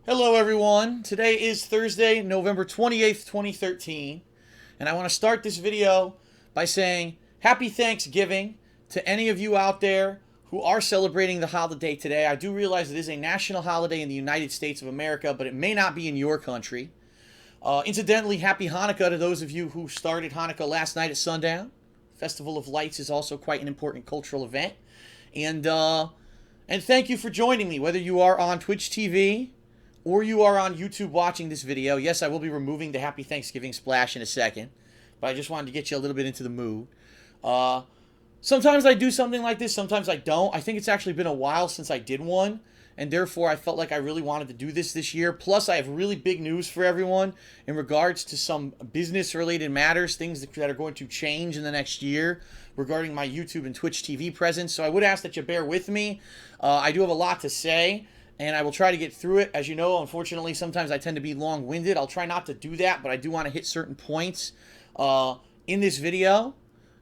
Hello, everyone. Today is Thursday, November 28th, 2013, and I want to start this video by saying Happy Thanksgiving to any of you out there who are celebrating the holiday today. I do realize it is a national holiday in the United States of America, but it may not be in your country. Incidentally, Happy Hanukkah to those of you who started Hanukkah last night at sundown. Festival of Lights is also quite an important cultural event. And thank you for joining me, whether you are on Twitch TV or you are on YouTube watching this video. Yes, I will be removing the Happy Thanksgiving splash in a second, but I just wanted to get you a little bit into the mood. Sometimes I do something like this, sometimes I don't. I think it's actually been a while since I did one, and therefore I felt like I really wanted to do this year. Plus, I have really big news for everyone in regards to some business-related matters, things that are going to change in the next year regarding my YouTube and Twitch TV presence. So I would ask that you bear with me. I do have a lot to say, and I will try to get through it. As you know, unfortunately, sometimes I tend to be long-winded. I'll try not to do that, but I do want to hit certain points in this video.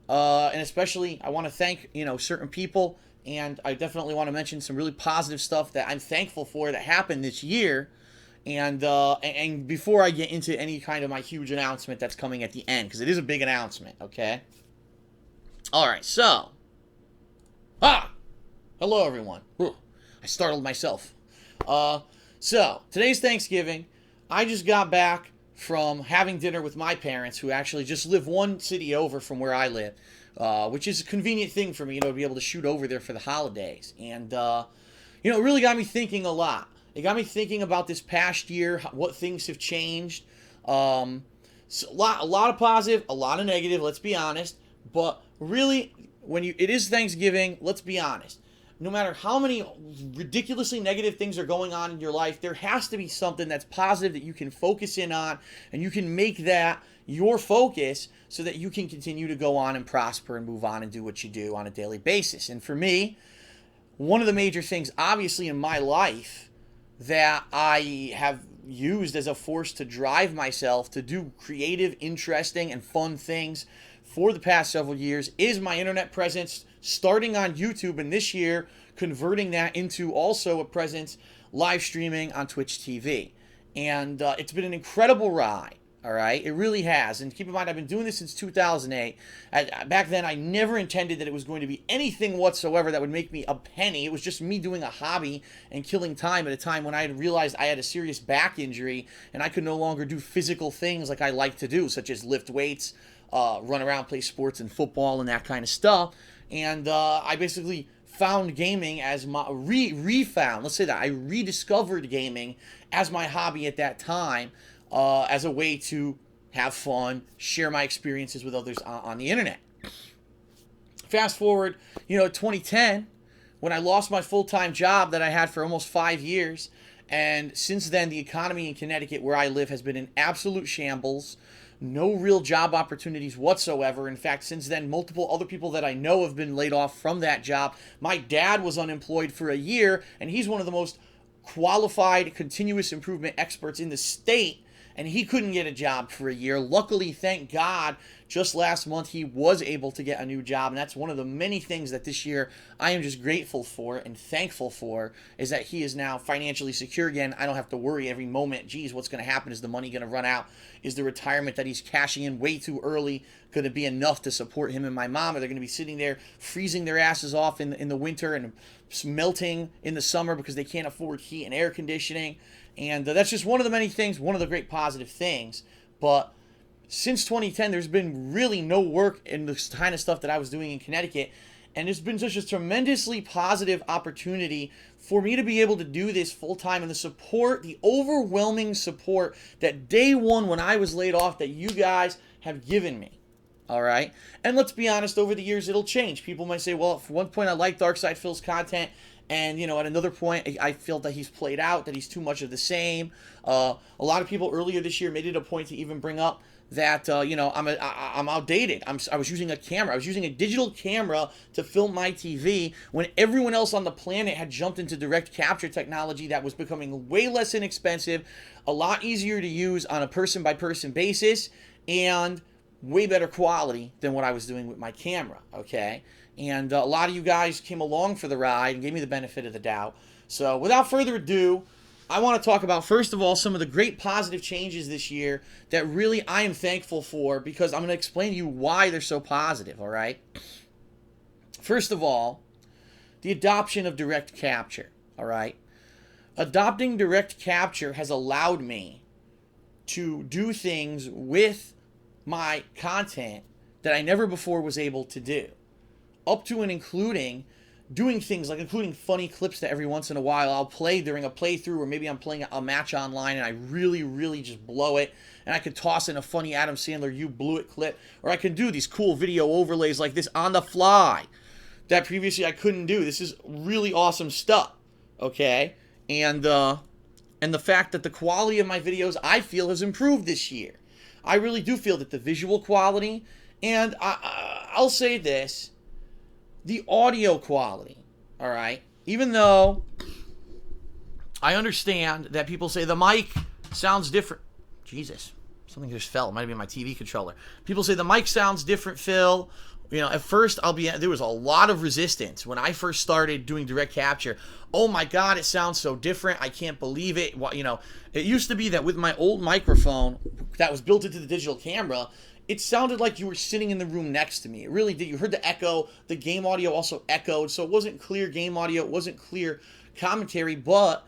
And especially, I want to thank, certain people, and I definitely want to mention some really positive stuff that I'm thankful for that happened this year. And before I get into any kind of my huge announcement that's coming at the end, because it is a big announcement, okay? All right, so. Hello, everyone. Whew, I startled myself. So, today's Thanksgiving. I just got back from having dinner with my parents, who actually just live one city over from where I live, which is a convenient thing for me, to be able to shoot over there for the holidays. And, it really got me thinking a lot. It got me thinking about this past year, what things have changed. So a lot of positive, a lot of negative, let's be honest. But really, it is Thanksgiving, let's be honest. No matter how many ridiculously negative things are going on in your life, there has to be something that's positive that you can focus in on, and you can make that your focus so that you can continue to go on and prosper and move on and do what you do on a daily basis. And for me, one of the major things, obviously, in my life that I have used as a force to drive myself to do creative, interesting, and fun things for the past several years is my internet presence, starting on YouTube, and this year converting that into also a presence live streaming on Twitch TV. And it's been an incredible ride, all right? It really has. And keep in mind, I've been doing this since 2008. Back then, I never intended that it was going to be anything whatsoever that would make me a penny. It was just me doing a hobby and killing time at a time when I had realized I had a serious back injury and I could no longer do physical things like I like to do, such as lift weights, run around, play sports and football and that kind of stuff. And I basically found gaming as my let's say that I rediscovered gaming as my hobby at that time, as a way to have fun, share my experiences with others on the internet. Fast forward, 2010, when I lost my full-time job that I had for almost 5 years, and since then the economy in Connecticut where I live has been in absolute shambles. No real job opportunities whatsoever. In fact, since then, multiple other people that I know have been laid off from that job. My dad was unemployed for a year, and he's one of the most qualified continuous improvement experts in the state, and he couldn't get a job for a year. Luckily, thank God, just last month he was able to get a new job, and that's one of the many things that this year I am just grateful for and thankful for, is that he is now financially secure again. I don't have to worry every moment, geez, what's going to happen? Is the money going to run out? Is the retirement that he's cashing in way too early going to be enough to support him and my mom? Are they going to be sitting there freezing their asses off in the winter and melting in the summer because they can't afford heat and air conditioning? And that's just one of the many things, one of the great positive things. But since 2010, there's been really no work in the kind of stuff that I was doing in Connecticut. And it's been such a tremendously positive opportunity for me to be able to do this full time, and the support, the overwhelming support that day one when I was laid off that you guys have given me. All right. And let's be honest, over the years, it'll change. People might say, well, at one point I like Darkside Phil's content, and, at another point, I feel that he's played out, that he's too much of the same. A lot of people earlier this year made it a point to even bring up that, I'm outdated. I was using a camera. I was using a digital camera to film my TV when everyone else on the planet had jumped into direct capture technology that was becoming way less inexpensive, a lot easier to use on a person-by-person basis, and way better quality than what I was doing with my camera, okay? And a lot of you guys came along for the ride and gave me the benefit of the doubt. So without further ado, I want to talk about, first of all, some of the great positive changes this year that really I am thankful for, because I'm going to explain to you why they're so positive, all right? First of all, the adoption of direct capture, all right? Adopting direct capture has allowed me to do things with my content that I never before was able to do. Up to and including doing things like including funny clips that every once in a while I'll play during a playthrough, or maybe I'm playing a match online and I really just blow it, and I could toss in a funny Adam Sandler "you blew it" clip, or I can do these cool video overlays like this on the fly that previously I couldn't do. This is really awesome stuff, okay? And the fact that the quality of my videos, I feel, has improved this year. I really do feel that the visual quality, and I'll say this, the audio quality, all right? Even though I understand that people say the mic sounds different. Jesus, something just fell. It might have been my TV controller. People say the mic sounds different, Phil. You know, at first, there was a lot of resistance when I first started doing direct capture. Oh my God, it sounds so different. I can't believe it. You know, it used to be that with my old microphone that was built into the digital camera, it sounded like you were sitting in the room next to me. It really did. You heard the echo. The game audio also echoed. So it wasn't clear game audio. It wasn't clear commentary, but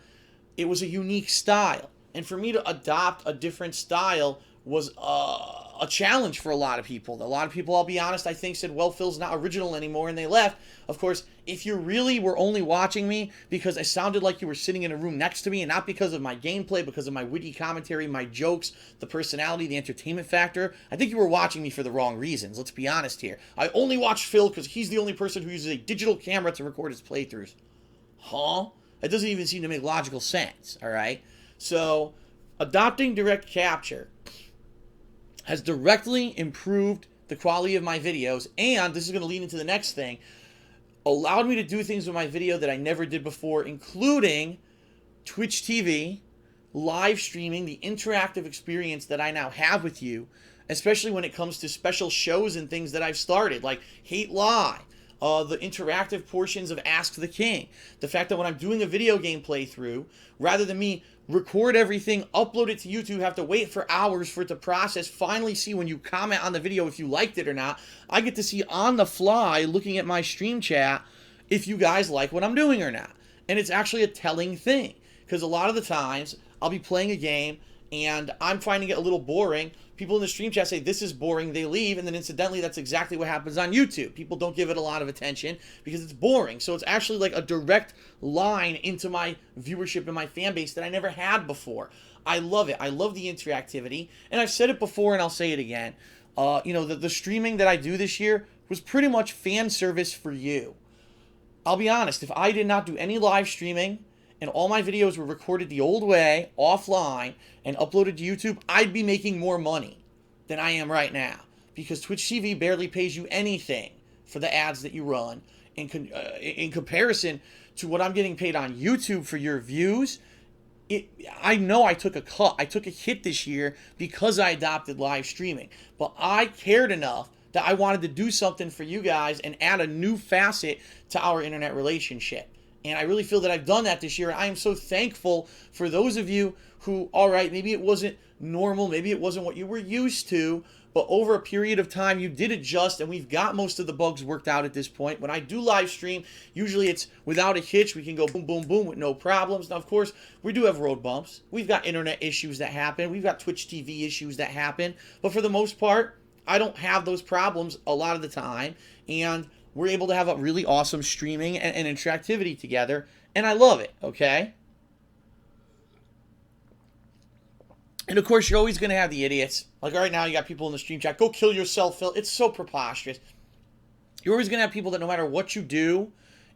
it was a unique style. And for me to adopt a different style was a challenge for a lot of people. A lot of people, I'll be honest, I think said, well, Phil's not original anymore, and they left. Of course, if you really were only watching me because I sounded like you were sitting in a room next to me, and not because of my gameplay, because of my witty commentary, my jokes, the personality, the entertainment factor, I think you were watching me for the wrong reasons. Let's be honest here. I only watch Phil because he's the only person who uses a digital camera to record his playthroughs. Huh? That doesn't even seem to make logical sense, all right? So, adopting direct capture has directly improved the quality of my videos, and this is going to lead into the next thing, allowed me to do things with my video that I never did before, including Twitch TV, live streaming, the interactive experience that I now have with you, especially when it comes to special shows and things that I've started, like Hate Lie, the interactive portions of Ask the King, the fact that when I'm doing a video game playthrough, rather than me record everything, upload it to YouTube, have to wait for hours for it to process, finally see when you comment on the video if you liked it or not, I get to see on the fly, looking at my stream chat, if you guys like what I'm doing or not. And it's actually a telling thing, because a lot of the times I'll be playing a game and I'm finding it a little boring. People in the stream chat say, this is boring, they leave, and then incidentally, that's exactly what happens on YouTube. People don't give it a lot of attention because it's boring. So it's actually like a direct line into my viewership and my fan base that I never had before. I love it. I love the interactivity. And I've said it before and I'll say it again. You know, the streaming that I do this year was pretty much fan service for you. I'll be honest, if I did not do any live streaming and all my videos were recorded the old way, offline, and uploaded to YouTube, I'd be making more money than I am right now, because Twitch TV barely pays you anything for the ads that you run in comparison to what I'm getting paid on YouTube for your views. I know I took a cut. I took a hit this year because I adopted live streaming, but I cared enough that I wanted to do something for you guys and add a new facet to our internet relationship. And I really feel that I've done that this year. I am so thankful for those of you who, all right, maybe it wasn't normal, maybe it wasn't what you were used to, but over a period of time you did adjust, and we've got most of the bugs worked out at this point. When I do live stream, usually it's without a hitch. We can go boom, boom, boom with no problems. Now, of course, we do have road bumps. We've got internet issues that happen. We've got Twitch TV issues that happen. But for the most part, I don't have those problems a lot of the time, and we're able to have a really awesome streaming and interactivity together, and I love it, okay? And of course, you're always going to have the idiots. Like right now, you got people in the stream chat, go kill yourself, Phil. It's so preposterous. You're always going to have people that no matter what you do,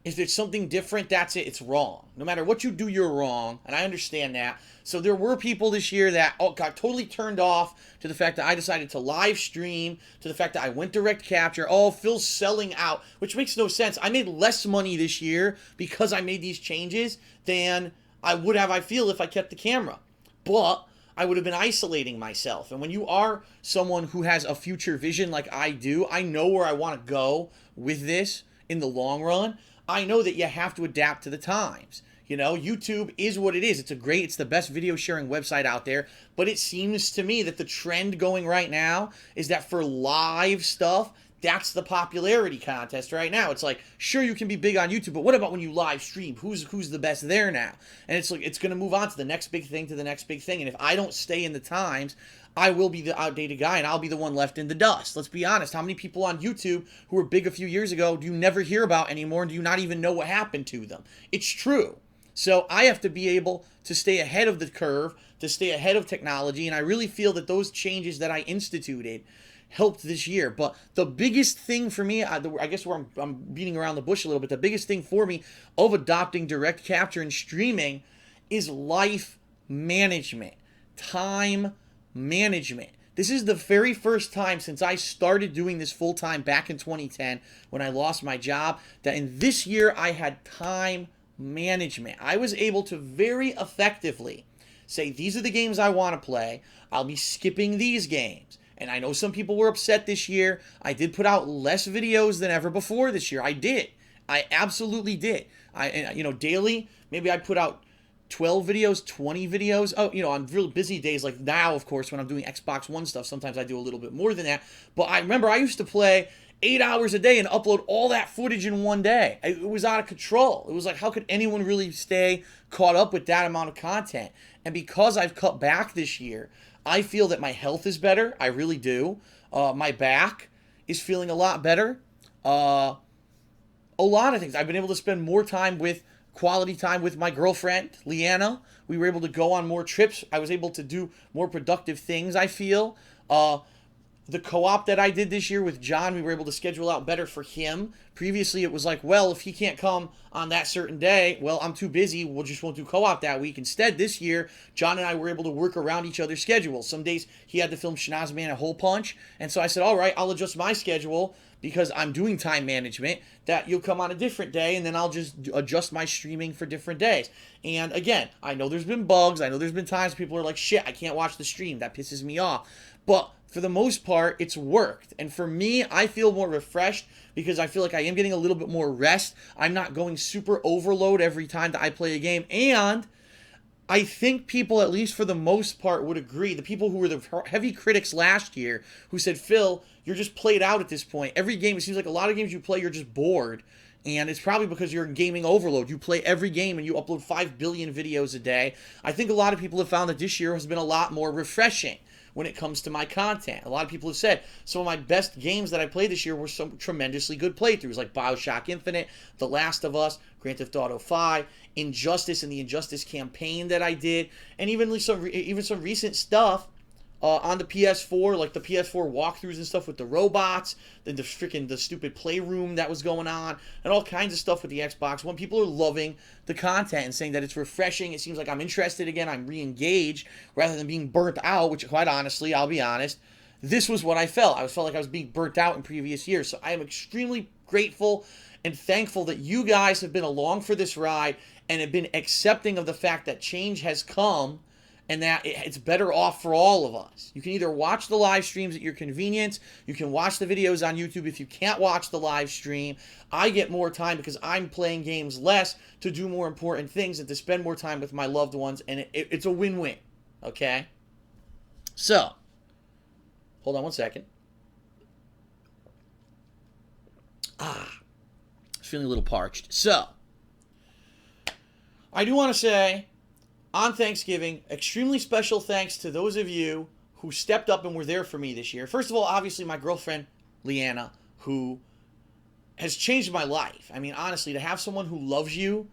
if there's something different, that's it, it's wrong. No matter what you do, you're wrong, and I understand that. So there were people this year that got totally turned off to the fact that I decided to live stream, to the fact that I went direct capture. Oh, Phil's selling out, which makes no sense. I made less money this year because I made these changes than I would have, I feel, if I kept the camera. But I would have been isolating myself. And when you are someone who has a future vision like I do, I know where I want to go with this in the long run. I know that you have to adapt to the times. You know, YouTube is what it is. It's the best video sharing website out there. But it seems to me that the trend going right now is that for live stuff, that's the popularity contest right now. It's like, sure, you can be big on YouTube, but what about when you live stream? Who's the best there now? And it's like, it's going to move on to the next big thing, to the next big thing. And if I don't stay in the times, I will be the outdated guy, and I'll be the one left in the dust. Let's be honest. How many people on YouTube who were big a few years ago do you never hear about anymore, and do you not even know what happened to them? It's true. So I have to be able to stay ahead of the curve, to stay ahead of technology, and I really feel that those changes that I instituted helped this year. But the biggest thing for me, I guess where I'm beating around the bush a little bit, the biggest thing for me of adopting direct capture and streaming is life management, time management. This is the very first time since I started doing this full time back in 2010 when I lost my job that in this year I had time management. I was able to very effectively say, these are the games I want to play. I'll be skipping these games. And I know some people were upset this year. I did put out less videos than ever before this year. I did. I absolutely did. Daily, maybe I put out 12 videos, 20 videos. Oh, on real busy days like now, of course, when I'm doing Xbox One stuff, sometimes I do a little bit more than that. But I remember I used to play 8 hours a day and upload all that footage in one day. It was out of control. It was like, how could anyone really stay caught up with that amount of content? And because I've cut back this year, I feel that my health is better. I really do. My back is feeling a lot better. A lot of things. I've been able to spend more time with quality time with my girlfriend, Leanna. We were able to go on more trips. I was able to do more productive things, I feel. The co-op that I did this year with John, we were able to schedule out better for him. Previously, it was like, well, if he can't come on that certain day, well, I'm too busy. We'll just won't do co-op that week. Instead, this year, John and I were able to work around each other's schedules. Some days he had to film Schnoz Man a Hole Punch. And so I said, all right, I'll adjust my schedule because I'm doing time management, that you'll come on a different day, and then I'll just adjust my streaming for different days. And again, I know there's been bugs. I know there's been times people are like, shit, I can't watch the stream. That pisses me off. But for the most part, it's worked. And for me, I feel more refreshed because I feel like I am getting a little bit more rest. I'm not going super overload every time that I play a game. And I think people, at least for the most part, would agree. The people who were the heavy critics last year who said, Phil, you're just played out at this point. Every game, it seems like a lot of games you play, you're just bored. And it's probably because you're in gaming overload. You play every game and you upload 5 billion videos a day. I think a lot of people have found that this year has been a lot more refreshing when it comes to my content. A lot of people have said some of my best games that I played this year were some tremendously good playthroughs, like BioShock Infinite, The Last of Us, Grand Theft Auto 5, Injustice and the Injustice campaign that I did, and even some recent stuff on the PS4, like the PS4 walkthroughs and stuff with the robots, the stupid playroom that was going on, and all kinds of stuff with the Xbox One. People are loving the content and saying that it's refreshing. It seems like I'm interested again. I'm re-engaged rather than being burnt out, which quite honestly, I'll be honest, this was what I felt. I felt like I was being burnt out in previous years. So I am extremely grateful and thankful that you guys have been along for this ride and have been accepting of the fact that change has come and that it's better off for all of us. You can either watch the live streams at your convenience. You can watch the videos on YouTube if you can't watch the live stream. I get more time because I'm playing games less to do more important things and to spend more time with my loved ones, and it's a win-win, okay? So, hold on one second. I was feeling a little parched. So, I do want to say, on Thanksgiving, extremely special thanks to those of you who stepped up and were there for me this year. First of all, obviously, my girlfriend, Leanna, who has changed my life. I mean, honestly, to have someone who loves you,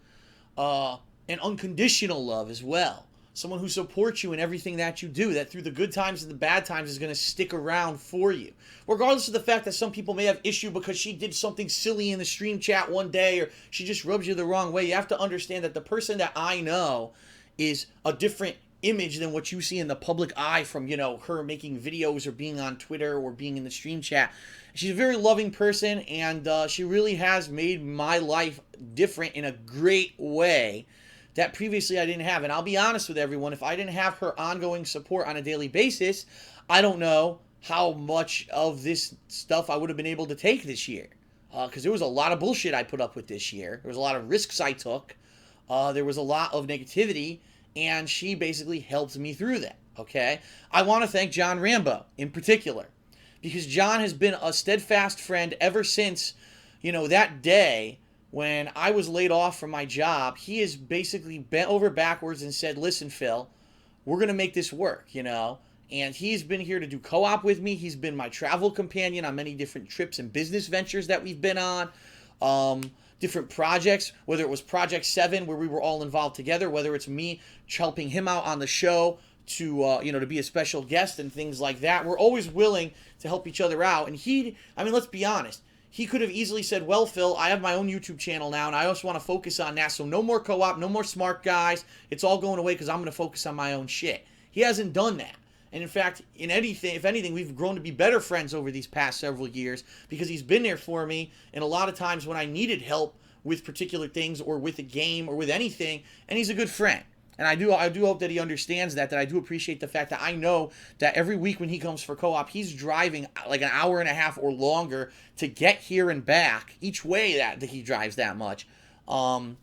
and unconditional love as well. Someone who supports you in everything that you do, that through the good times and the bad times is going to stick around for you. Regardless of the fact that some people may have issue because she did something silly in the stream chat one day or she just rubs you the wrong way, you have to understand that the person that I know is a different image than what you see in the public eye from, her making videos or being on Twitter or being in the stream chat. She's a very loving person, and she really has made my life different in a great way that previously I didn't have. And I'll be honest with everyone, if I didn't have her ongoing support on a daily basis, I don't know how much of this stuff I would have been able to take this year. because there was a lot of bullshit I put up with this year. There was a lot of risks I took. There was a lot of negativity, and she basically helped me through that, okay? I want to thank John Rambo in particular, because John has been a steadfast friend ever since, that day when I was laid off from my job. He has basically bent over backwards and said, listen, Phil, we're going to make this work, And he's been here to do co-op with me. He's been my travel companion on many different trips and business ventures that we've been on. Different projects, whether it was Project 7, where we were all involved together, whether it's me helping him out on the show to, to be a special guest and things like that. We're always willing to help each other out. And let's be honest. He could have easily said, well, Phil, I have my own YouTube channel now, and I also want to focus on that. So no more co-op, no more smart guys. It's all going away because I'm going to focus on my own shit. He hasn't done that. And in fact, if anything, we've grown to be better friends over these past several years because he's been there for me. And a lot of times when I needed help with particular things or with a game or with anything, and he's a good friend. And I do hope that he understands that I do appreciate the fact that I know that every week when he comes for co-op, he's driving like an hour and a half or longer to get here and back each way that he drives that much. I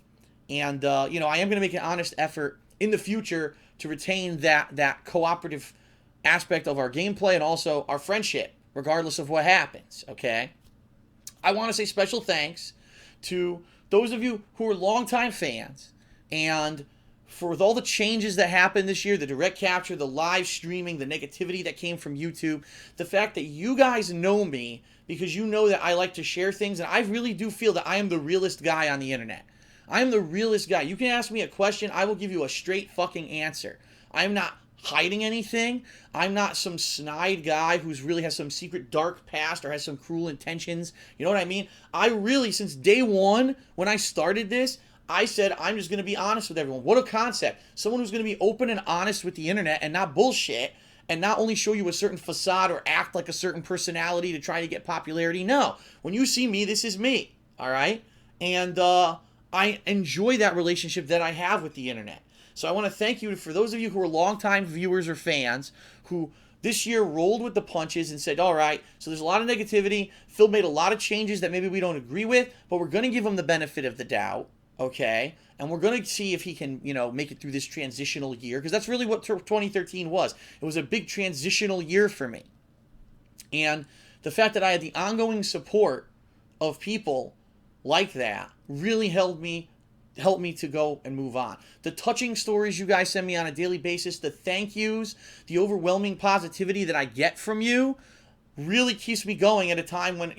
am going to make an honest effort in the future to retain that cooperative aspect of our gameplay and also our friendship, regardless of what happens, okay? I want to say special thanks to those of you who are longtime fans, and with all the changes that happened this year, the direct capture, the live streaming, the negativity that came from YouTube, the fact that you guys know me because you know that I like to share things, and I really do feel that I am the realest guy on the internet. I am the realest guy. You can ask me a question, I will give you a straight fucking answer. I am not hiding anything. I'm not some snide guy who's really has some secret dark past or has some cruel intentions. You know what I mean? I really, since day one, when I started this, I said I'm just going to be honest with everyone. What a concept. Someone who's going to be open and honest with the internet and not bullshit and not only show you a certain facade or act like a certain personality to try to get popularity. No. When you see me, this is me. All right? And I enjoy that relationship that I have with the internet. So I want to thank you for those of you who are longtime viewers or fans who this year rolled with the punches and said, all right, so there's a lot of negativity. Phil made a lot of changes that maybe we don't agree with, but we're going to give him the benefit of the doubt, okay? And we're going to see if he can, make it through this transitional year, because that's really what 2013 was. It was a big transitional year for me. And the fact that I had the ongoing support of people like that really helped me to go and move on. The touching stories you guys send me on a daily basis, the thank yous, the overwhelming positivity that I get from you really keeps me going at a time when,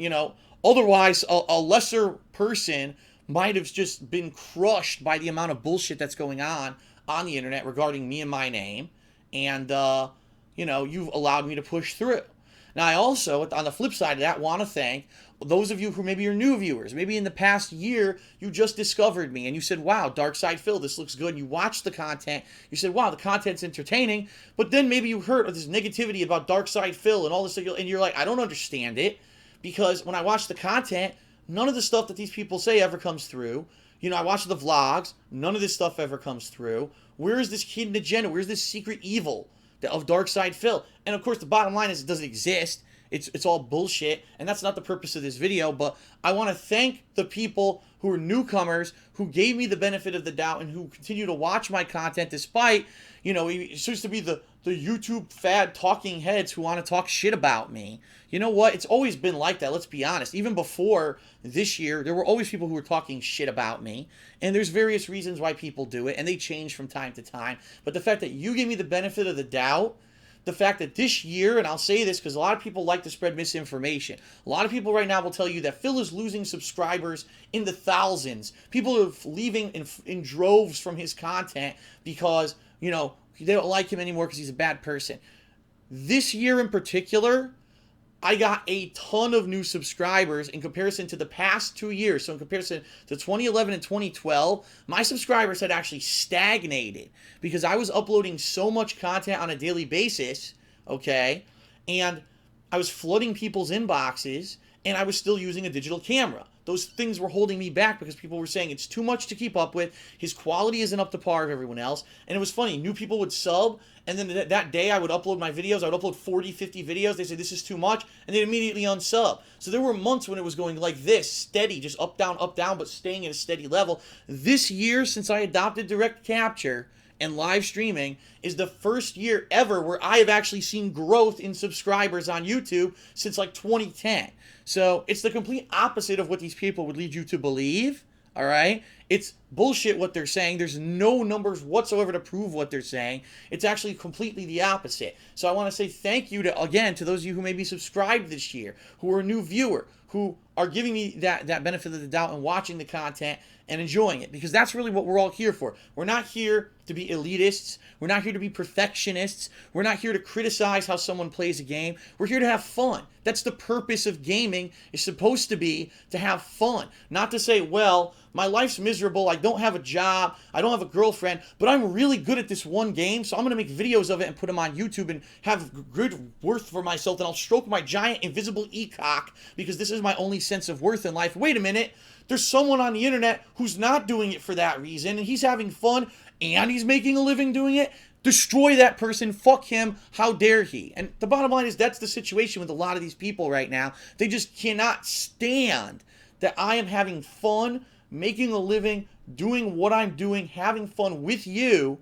otherwise a lesser person might have just been crushed by the amount of bullshit that's going on the internet regarding me and my name. And, you've allowed me to push through. Now, I also, on the flip side of that, want to thank those of you who maybe are new viewers. Maybe in the past year, you just discovered me and you said, wow, Dark Side Phil, this looks good. And you watched the content. You said, wow, the content's entertaining. But then maybe you heard of this negativity about Dark Side Phil and all this, and you're like, I don't understand it. Because when I watch the content, none of the stuff that these people say ever comes through. I watch the vlogs. None of this stuff ever comes through. Where is this hidden agenda? Where's this secret evil of Dark Side Phil? And of course, the bottom line is it doesn't exist. It's all bullshit, and that's not the purpose of this video, but I want to thank the people who are newcomers, who gave me the benefit of the doubt, and who continue to watch my content despite, it seems to be the YouTube fad talking heads who want to talk shit about me. You know what? It's always been like that, let's be honest. Even before this year, there were always people who were talking shit about me, and there's various reasons why people do it, and they change from time to time. But the fact that you gave me the benefit of the doubt, the fact that this year, and I'll say this because a lot of people like to spread misinformation. A lot of people right now will tell you that Phil is losing subscribers in the thousands. People are leaving in droves from his content because, they don't like him anymore because he's a bad person. This year in particular, I got a ton of new subscribers in comparison to the past 2 years. So in comparison to 2011 and 2012, my subscribers had actually stagnated because I was uploading so much content on a daily basis, okay? And I was flooding people's inboxes, and I was still using a digital camera. those things were holding me back because people were saying it's too much to keep up with. His quality isn't up to par of everyone else. And it was funny. New people would sub, and then that day I would upload my videos. I would upload 40, 50 videos. They say this is too much, and they'd immediately unsub. So there were months when it was going like this, steady, just up, down, but staying at a steady level. This year, since I adopted direct capture and live streaming, is the first year ever where I have actually seen growth in subscribers on YouTube since like 2010. So it's the complete opposite of what these people would lead you to believe. All right? It's bullshit what they're saying. There's no numbers whatsoever to prove what they're saying. It's actually completely the opposite. So I want to say thank you to those of you who may be subscribed this year, who are a new viewer, who are giving me that benefit of the doubt and watching the content and enjoying it, because that's really what we're all here for. We're not here to be elitists. We're not here to be perfectionists. We're not here to criticize how someone plays a game. We're here to have fun. That's the purpose of gaming, is supposed to be to have fun. Not to say, well, my life's miserable, I don't have a job, I don't have a girlfriend, but I'm really good at this one game, so I'm going to make videos of it and put them on YouTube and have good worth for myself, and I'll stroke my giant invisible e-cock because this is my only sense of worth in life. Wait a minute. There's someone on the internet who's not doing it for that reason, and he's having fun, and he's making a living doing it. Destroy that person. Fuck him. How dare he? And the bottom line is that's the situation with a lot of these people right now. They just cannot stand that I am having fun, making a living, doing what I'm doing, having fun with you,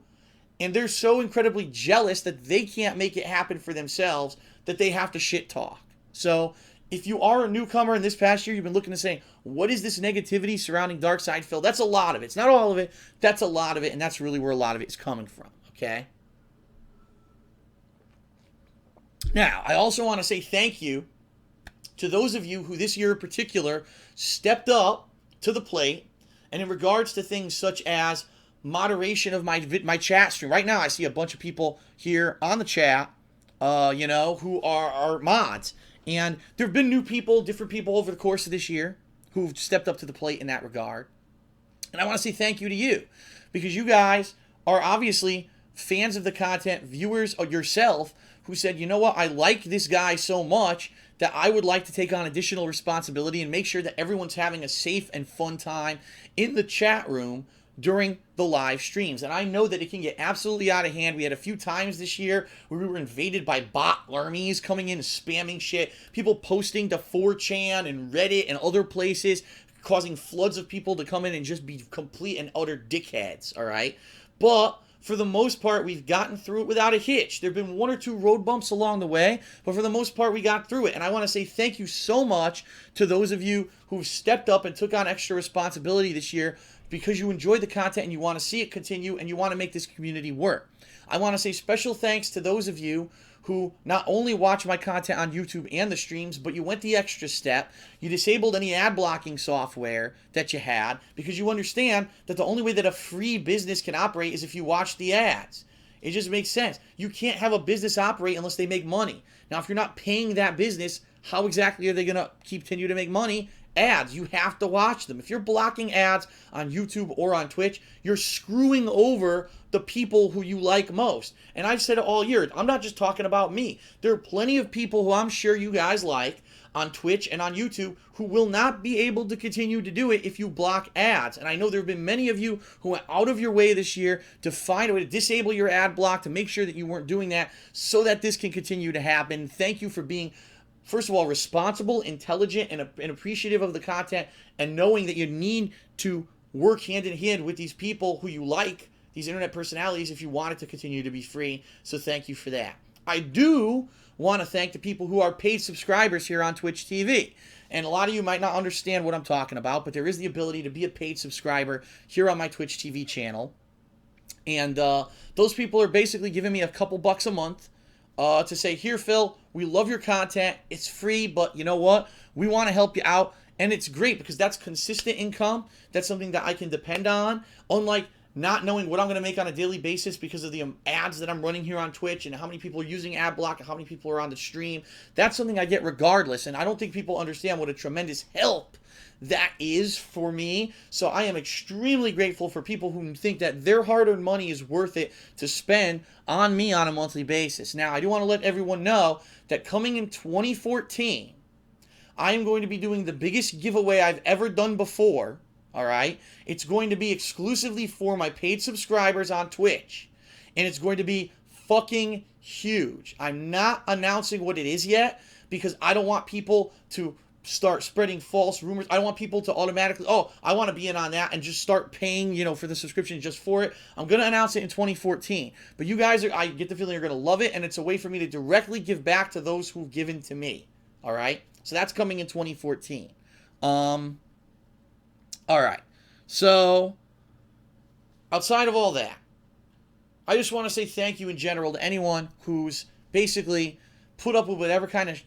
and they're so incredibly jealous that they can't make it happen for themselves that they have to shit talk. So if you are a newcomer in this past year, you've been looking to say, what is this negativity surrounding Dark Side Phil? That's a lot of it. It's not all of it. That's a lot of it, and that's really where a lot of it is coming from, okay? Now, I also want to say thank you to those of you who this year in particular stepped up to the plate, and in regards to things such as moderation of my chat stream. Right now, I see a bunch of people here on the chat, who are mods. And there have been new people, different people over the course of this year who've stepped up to the plate in that regard. And I want to say thank you to you, because you guys are obviously fans of the content, viewers of yourself, who said, you know what, I like this guy so much that I would like to take on additional responsibility and make sure that everyone's having a safe and fun time in the chat room during the live streams. And I know that it can get absolutely out of hand. We had a few times this year where we were invaded by bot lermies coming in and spamming shit, people posting to 4chan and Reddit and other places, causing floods of people to come in and just be complete and utter dickheads, all right? But for the most part, we've gotten through it without a hitch. There have been one or two road bumps along the way, but for the most part, we got through it. And I want to say thank you so much to those of you who've stepped up and took on extra responsibility this year, because you enjoy the content and you want to see it continue and you want to make this community work. I want to say special thanks to those of you who not only watch my content on YouTube and the streams, but you went the extra step. You disabled any ad blocking software that you had, because you understand that the only way that a free business can operate is if you watch the ads. It just makes sense. You can't have a business operate unless they make money. Now, if you're not paying that business, how exactly are they going to continue to make money? Ads. You have to watch them. If you're blocking ads on YouTube or on Twitch, you're screwing over the people who you like most. And I've said it all year. I'm not just talking about me. There are plenty of people who I'm sure you guys like on Twitch and on YouTube who will not be able to continue to do it if you block ads. And I know there have been many of you who went out of your way this year to find a way to disable your ad block, to make sure that you weren't doing that so that this can continue to happen. Thank you for being, first of all, responsible, intelligent, and appreciative of the content, and knowing that you need to work hand in hand with these people who you like, these internet personalities, if you want it to continue to be free. So thank you for that. I do want to thank the people who are paid subscribers here on Twitch TV. And a lot of you might not understand what I'm talking about, but there is the ability to be a paid subscriber here on my Twitch TV channel. And those people are basically giving me a couple bucks a month to say, here, Phil, we love your content. It's free, but you know what? We want to help you out. And it's great because that's consistent income. That's something that I can depend on. Unlike not knowing what I'm going to make on a daily basis because of the ads that I'm running here on Twitch and how many people are using ad block and how many people are on the stream. That's something I get regardless. And I don't think people understand what a tremendous help that is for me. So I am extremely grateful for people who think that their hard-earned money is worth it to spend on me on a monthly basis. Now, I do want to let everyone know that coming in 2014, I am going to be doing the biggest giveaway I've ever done before. All right? It's going to be exclusively for my paid subscribers on Twitch. And it's going to be fucking huge. I'm not announcing what it is yet because I don't want people to start spreading false rumors. I don't want people to automatically, oh, I want to be in on that and just start paying, for the subscription just for it. I'm going to announce it in 2014. But you guys I get the feeling you're going to love it, and it's a way for me to directly give back to those who've given to me. All right? So that's coming in 2014. All right. So, outside of all that, I just want to say thank you in general to anyone who's basically put up with whatever kind of,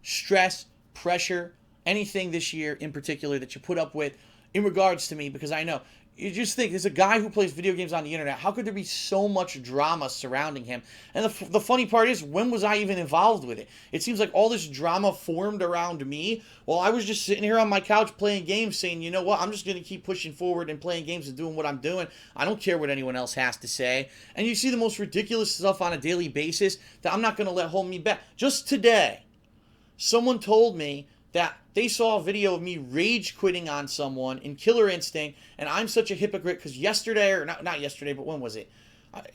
stress, pressure, anything this year in particular that you put up with in regards to me, because I know, you just think, there's a guy who plays video games on the internet. How could there be so much drama surrounding him? And the funny part is, when was I even involved with it? It seems like all this drama formed around me while I was just sitting here on my couch playing games saying, you know what, I'm just going to keep pushing forward and playing games and doing what I'm doing. I don't care what anyone else has to say. And you see the most ridiculous stuff on a daily basis that I'm not going to let hold me back. Just today, someone told me that they saw a video of me rage quitting on someone in Killer Instinct, and I'm such a hypocrite because yesterday, or not yesterday, but when was it?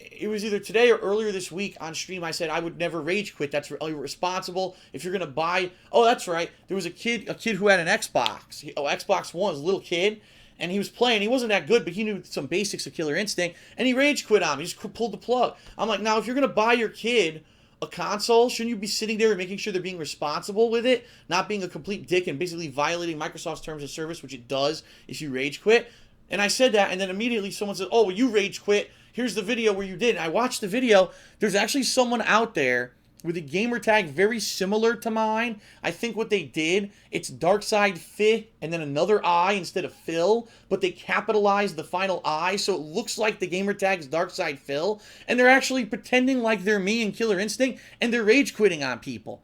It was either today or earlier this week on stream. I said I would never rage quit. That's irresponsible. If you're gonna buy, oh, that's right. There was a kid who had an Xbox. Xbox One, was a little kid, and he was playing. He wasn't that good, but he knew some basics of Killer Instinct, and he rage quit on me. He just pulled the plug. I'm like, now if you're gonna buy your kid a console, shouldn't you be sitting there and making sure they're being responsible with it, not being a complete dick and basically violating Microsoft's terms of service, which it does if you rage quit? And I said that, and then immediately someone said, oh, well, you rage quit. Here's the video where you did. And I watched the video. There's actually someone out there with a gamer tag very similar to mine. I think what they did, it's Darkside Fi and then another I instead of Phil, but they capitalized the final I, so it looks like the gamer tag's Darkside Phil, and they're actually pretending like they're me in Killer Instinct, and they're rage quitting on people.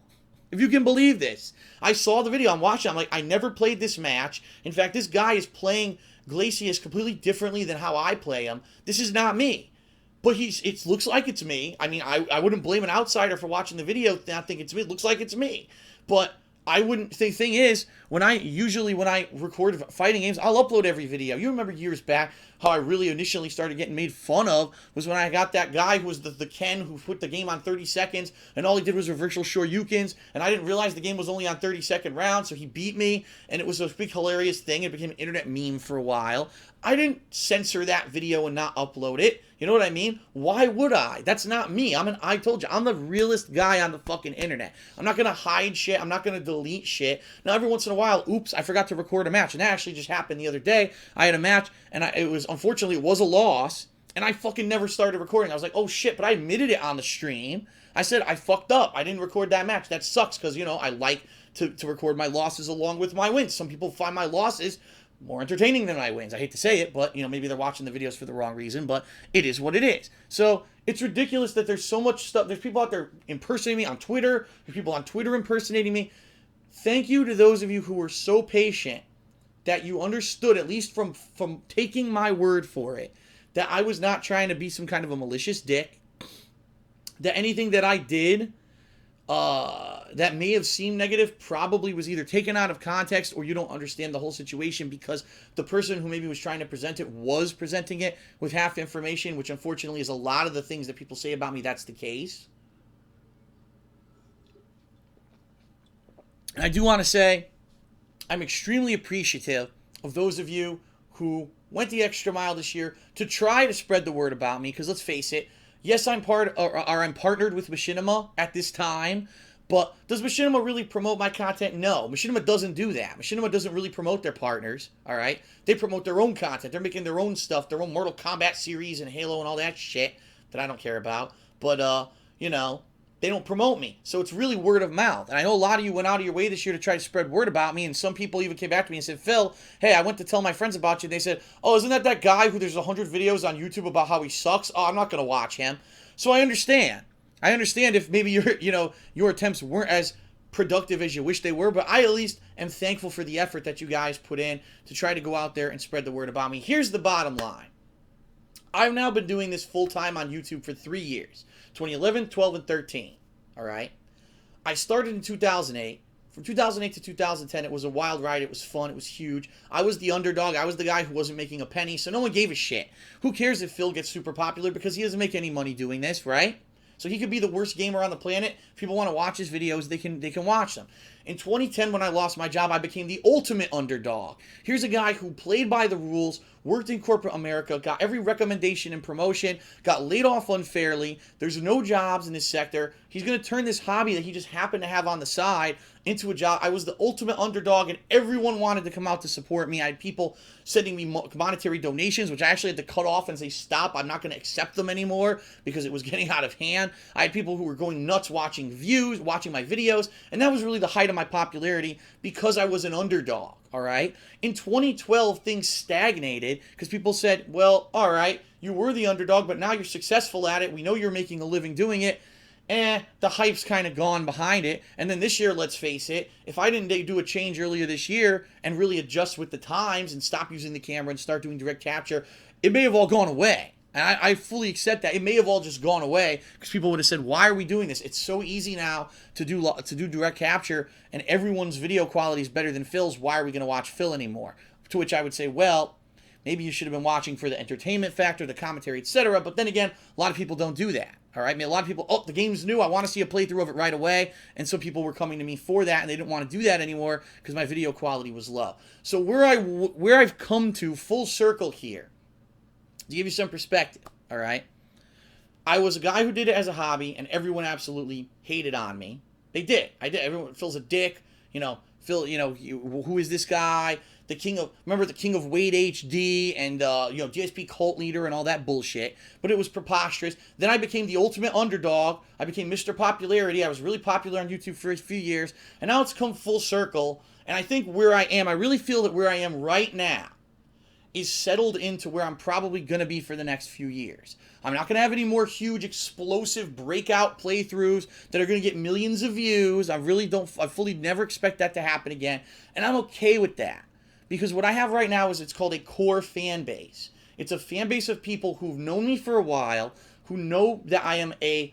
If you can believe this. I saw the video, I'm watching, I'm like, I never played this match. In fact, this guy is playing Glacius completely differently than how I play him. This is not me. But it looks like it's me. I mean, I wouldn't blame an outsider for watching the video not think it's me. It looks like it's me. But I wouldn't. The thing is, when I record fighting games, I'll upload every video. You remember years back how I really initially started getting made fun of was when I got that guy who was the Ken who put the game on 30 seconds and all he did was reversal shoryukens, and I didn't realize the game was only on 30-second rounds, so he beat me, and it was a big hilarious thing. It became an internet meme for a while. I didn't censor that video and not upload it. You know what I mean? Why would I? That's not me. I told you, I'm the realest guy on the fucking internet. I'm not going to hide shit. I'm not going to delete shit. Now, every once in a while, oops, I forgot to record a match. And that actually just happened the other day. I had a match, and unfortunately, it was a loss, and I fucking never started recording. I was like, oh shit, but I admitted it on the stream. I said, I fucked up. I didn't record that match. That sucks, because, I like to record my losses along with my wins. Some people find my losses more entertaining than my wins. I hate to say it, but, maybe they're watching the videos for the wrong reason, but it is what it is. So, it's ridiculous that there's so much stuff. There's people out there impersonating me on Twitter. There's people on Twitter impersonating me. Thank you to those of you who were so patient that you understood, at least from taking my word for it, that I was not trying to be some kind of a malicious dick, that anything that I did that may have seemed negative probably was either taken out of context or you don't understand the whole situation because the person who maybe was trying to present it was presenting it with half information, which unfortunately is a lot of the things that people say about me. That's the case. And I do want to say I'm extremely appreciative of those of you who went the extra mile this year to try to spread the word about me, because let's face it, yes, I'm partnered with Machinima at this time, but does Machinima really promote my content? No, Machinima doesn't do that. Machinima doesn't really promote their partners, all right? They promote their own content. They're making their own stuff, their own Mortal Kombat series and Halo and all that shit that I don't care about. But, they don't promote me. So it's really word of mouth. And I know a lot of you went out of your way this year to try to spread word about me, and some people even came back to me and said, Phil, hey, I went to tell my friends about you. And they said, oh, isn't that guy who there's 100 videos on YouTube about how he sucks? Oh, I'm not going to watch him. So I understand. I understand if maybe your attempts weren't as productive as you wish they were, but I at least am thankful for the effort that you guys put in to try to go out there and spread the word about me. Here's the bottom line. I've now been doing this full-time on YouTube for 3 years, 2011, 12, and 13, all right? I started in 2008. from 2008 to 2010, it was a wild ride. It was fun. It was huge. I was the underdog. I was the guy who wasn't making a penny, so no one gave a shit. Who cares if Phil gets super popular because he doesn't make any money doing this, right? So he could be the worst gamer on the planet. If people want to watch his videos, they can watch them. In 2010, when I lost my job, I became the ultimate underdog. Here's a guy who played by the rules, worked in corporate America, got every recommendation and promotion, got laid off unfairly. There's no jobs in this sector. He's going to turn this hobby that he just happened to have on the side into a job. I was the ultimate underdog, and everyone wanted to come out to support me. I had people sending me monetary donations, which I actually had to cut off and say, stop, I'm not going to accept them anymore because it was getting out of hand. I had people who were going nuts watching my videos, and that was really the height of my popularity because I was an underdog, all right? In 2012, things stagnated because people said, well, all right, you were the underdog, but now you're successful at it. We know you're making a living doing it. The hype's kind of gone behind it. And then this year, let's face it, if I didn't do a change earlier this year and really adjust with the times and stop using the camera and start doing direct capture, it may have all gone away. And I fully accept that. It may have all just gone away because people would have said, why are we doing this? It's so easy now to do direct capture, and everyone's video quality is better than Phil's. Why are we going to watch Phil anymore? To which I would say, well, maybe you should have been watching for the entertainment factor, the commentary, etc. But then again, a lot of people don't do that. All right, I mean, a lot of people, oh, the game's new, I want to see a playthrough of it right away. And so people were coming to me for that, and they didn't want to do that anymore because my video quality was low. So where I've come to full circle here, to give you some perspective, all right? I was a guy who did it as a hobby, and everyone absolutely hated on me. They did. I did. Everyone, Phil's a dick. Phil, who is this guy? Remember the king of Wade HD and, DSP cult leader and all that bullshit. But it was preposterous. Then I became the ultimate underdog. I became Mr. Popularity. I was really popular on YouTube for a few years. And now it's come full circle. And I think where I am, I really feel that where I am right now is settled into where I'm probably going to be for the next few years. I'm not going to have any more huge, explosive breakout playthroughs that are going to get millions of views. I fully never expect that to happen again. And I'm okay with that. Because what I have right now is it's called a core fan base. It's a fan base of people who've known me for a while, who know that I am a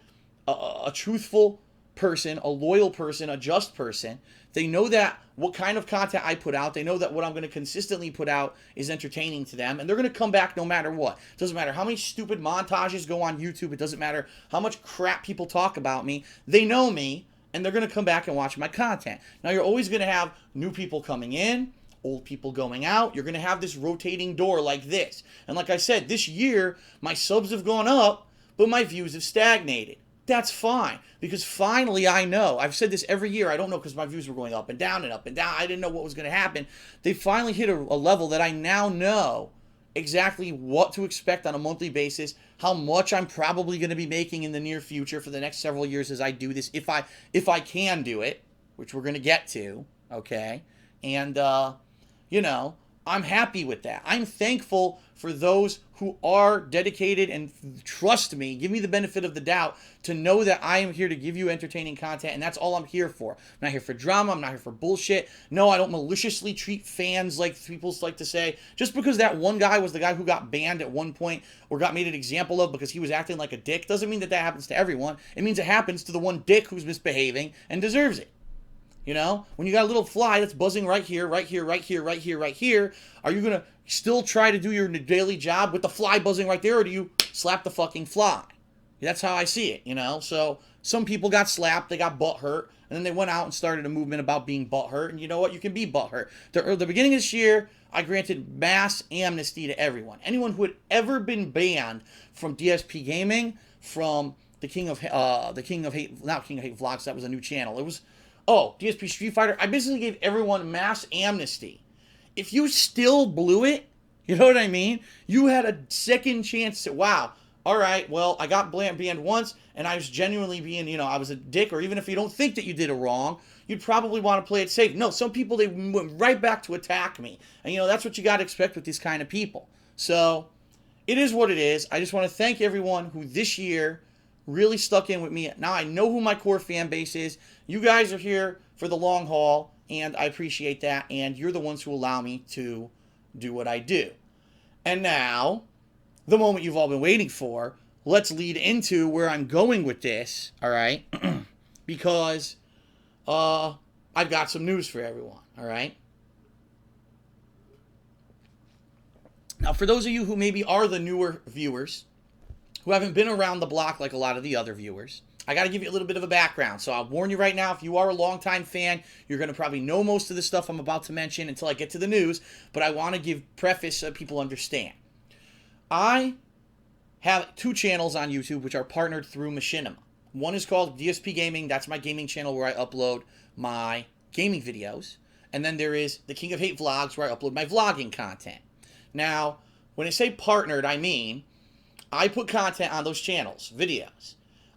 truthful person, a loyal person, a just person. They know that what kind of content I put out, they know that what I'm going to consistently put out is entertaining to them, and they're going to come back no matter what. It doesn't matter how many stupid montages go on YouTube. It doesn't matter how much crap people talk about me. They know me, and they're going to come back and watch my content. Now, you're always going to have new people coming in, old people going out. You're going to have this rotating door like this. And like I said, this year, my subs have gone up, but my views have stagnated. That's fine, because finally I know. I've said this every year. I don't know because my views were going up and down and up and down. I didn't know what was going to happen. They finally hit a level that I now know exactly what to expect on a monthly basis, how much I'm probably going to be making in the near future for the next several years as I do this, if I can do it, which we're going to get to, okay? And, I'm happy with that. I'm thankful for those who are dedicated and trust me, give me the benefit of the doubt to know that I am here to give you entertaining content, and that's all I'm here for. I'm not here for drama. I'm not here for bullshit. No, I don't maliciously treat fans like people like to say. Just because that one guy was the guy who got banned at one point or got made an example of because he was acting like a dick doesn't mean that happens to everyone. It means it happens to the one dick who's misbehaving and deserves it. When you got a little fly that's buzzing right here, right here, right here, right here, right here, are you going to still try to do your daily job with the fly buzzing right there, or do you slap the fucking fly? That's how I see it, So some people got slapped, they got butt hurt, and then they went out and started a movement about being butt hurt, and you know what? You can be butt hurt. The beginning of this year, I granted mass amnesty to everyone. Anyone who had ever been banned from DSP Gaming, from the King of Hate Vlogs, that was a new channel. It was... DSP Street Fighter. I basically gave everyone mass amnesty. If you still blew it, you know what I mean? You had a second chance to, wow, all right, well, I got banned once, and I was genuinely being, I was a dick, or even if you don't think that you did it wrong, you'd probably want to play it safe. No, some people, they went right back to attack me. And, that's what you got to expect with these kind of people. So, it is what it is. I just want to thank everyone who this year really stuck in with me. Now I know who my core fan base is. You guys are here for the long haul, and I appreciate that, and you're the ones who allow me to do what I do. And now, the moment you've all been waiting for, let's lead into where I'm going with this, all right? Because, I've got some news for everyone, all right? Now, for those of you who maybe are the newer viewers, who haven't been around the block like a lot of the other viewers, I got to give you a little bit of a background. So I'll warn you right now, if you are a longtime fan, you're going to probably know most of the stuff I'm about to mention until I get to the news, but I want to give preface so people understand. I have 2 channels on YouTube which are partnered through Machinima. One is called DSP Gaming. That's my gaming channel where I upload my gaming videos. And then there is the King of Hate Vlogs where I upload my vlogging content. Now, when I say partnered, I mean I put content on those channels, videos.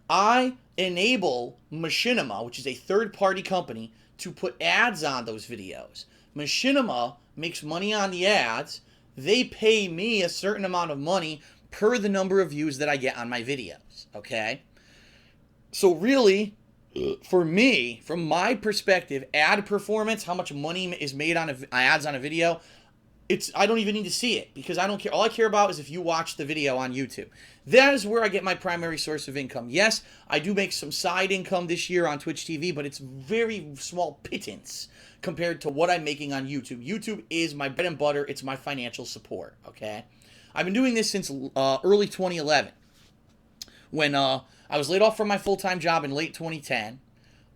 I enable Machinima, which is a third-party company, to put ads on those videos. Machinima makes money on the ads. They pay me a certain amount of money per the number of views that I get on my videos, okay? So really, for me, from my perspective, ad performance, how much money is made on ads on a video, I don't even need to see it because I don't care. All I care about is if you watch the video on YouTube. That is where I get my primary source of income. Yes, I do make some side income this year on Twitch TV, but it's very small pittance compared to what I'm making on YouTube. YouTube is my bread and butter. It's my financial support, okay? I've been doing this since early 2011 when I was laid off from my full-time job in late 2010.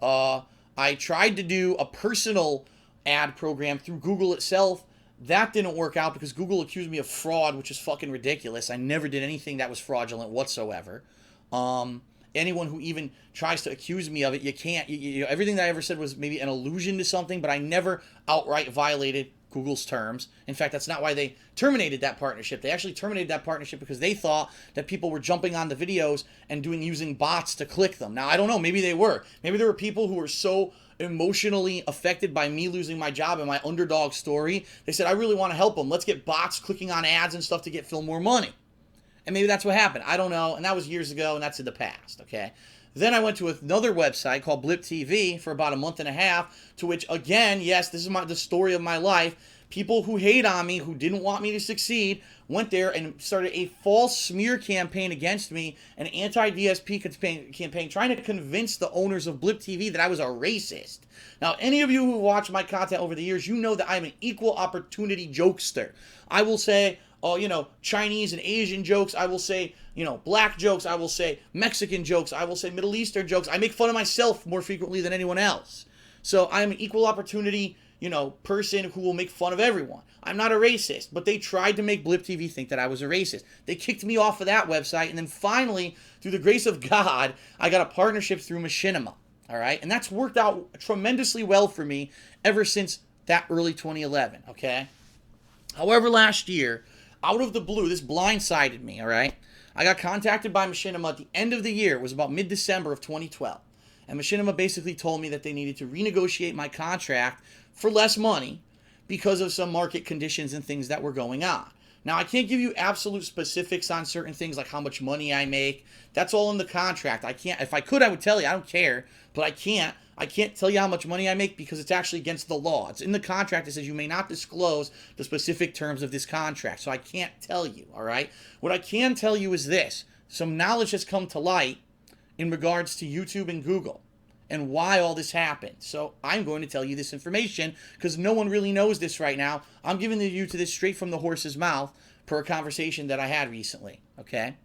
I tried to do a personal ad program through Google itself. That didn't work out because Google accused me of fraud, which is fucking ridiculous. I never did anything that was fraudulent whatsoever. Anyone who even tries to accuse me of it, you can't. Everything that I ever said was maybe an allusion to something, but I never outright violated Google's terms. In fact, that's not why they terminated that partnership. They actually terminated that partnership because they thought that people were jumping on the videos and using bots to click them. Now, I don't know. Maybe they were. Maybe there were people who were so emotionally affected by me losing my job and my underdog story. They said, I really want to help them. Let's get bots clicking on ads and stuff to get Phil more money. And maybe that's what happened. I don't know. And that was years ago, and that's in the past, okay? Then I went to another website called Blip TV for about a month and a half, to which, again, yes, this is the story of my life. People who hate on me, who didn't want me to succeed, went there and started a false smear campaign against me, an anti-DSP campaign, trying to convince the owners of Blip TV that I was a racist. Now, any of you who watched my content over the years, you know that I'm an equal opportunity jokester. I will say, Chinese and Asian jokes. I will say, black jokes. I will say Mexican jokes. I will say Middle Eastern jokes. I make fun of myself more frequently than anyone else. So I'm an equal opportunity person who will make fun of everyone. I'm not a racist, but they tried to make Blip TV think that I was a racist. They kicked me off of that website, and then finally, through the grace of God, I got a partnership through Machinima, all right? And that's worked out tremendously well for me ever since that early 2011, okay? However, last year, out of the blue, this blindsided me, all right? I got contacted by Machinima at the end of the year. It was about mid-December of 2012. And Machinima basically told me that they needed to renegotiate my contract for less money because of some market conditions and things that were going on. Now, I can't give you absolute specifics on certain things like how much money I make. That's all in the contract. I can't. If I could, I would tell you. I don't care, but I can't. I can't tell you how much money I make because it's actually against the law. It's in the contract. It says you may not disclose the specific terms of this contract. So I can't tell you, all right? What I can tell you is this. Some knowledge has come to light in regards to YouTube and Google and why all this happened. So I'm going to tell you this information because no one really knows this right now. I'm giving you to this straight from the horse's mouth per a conversation that I had recently, okay?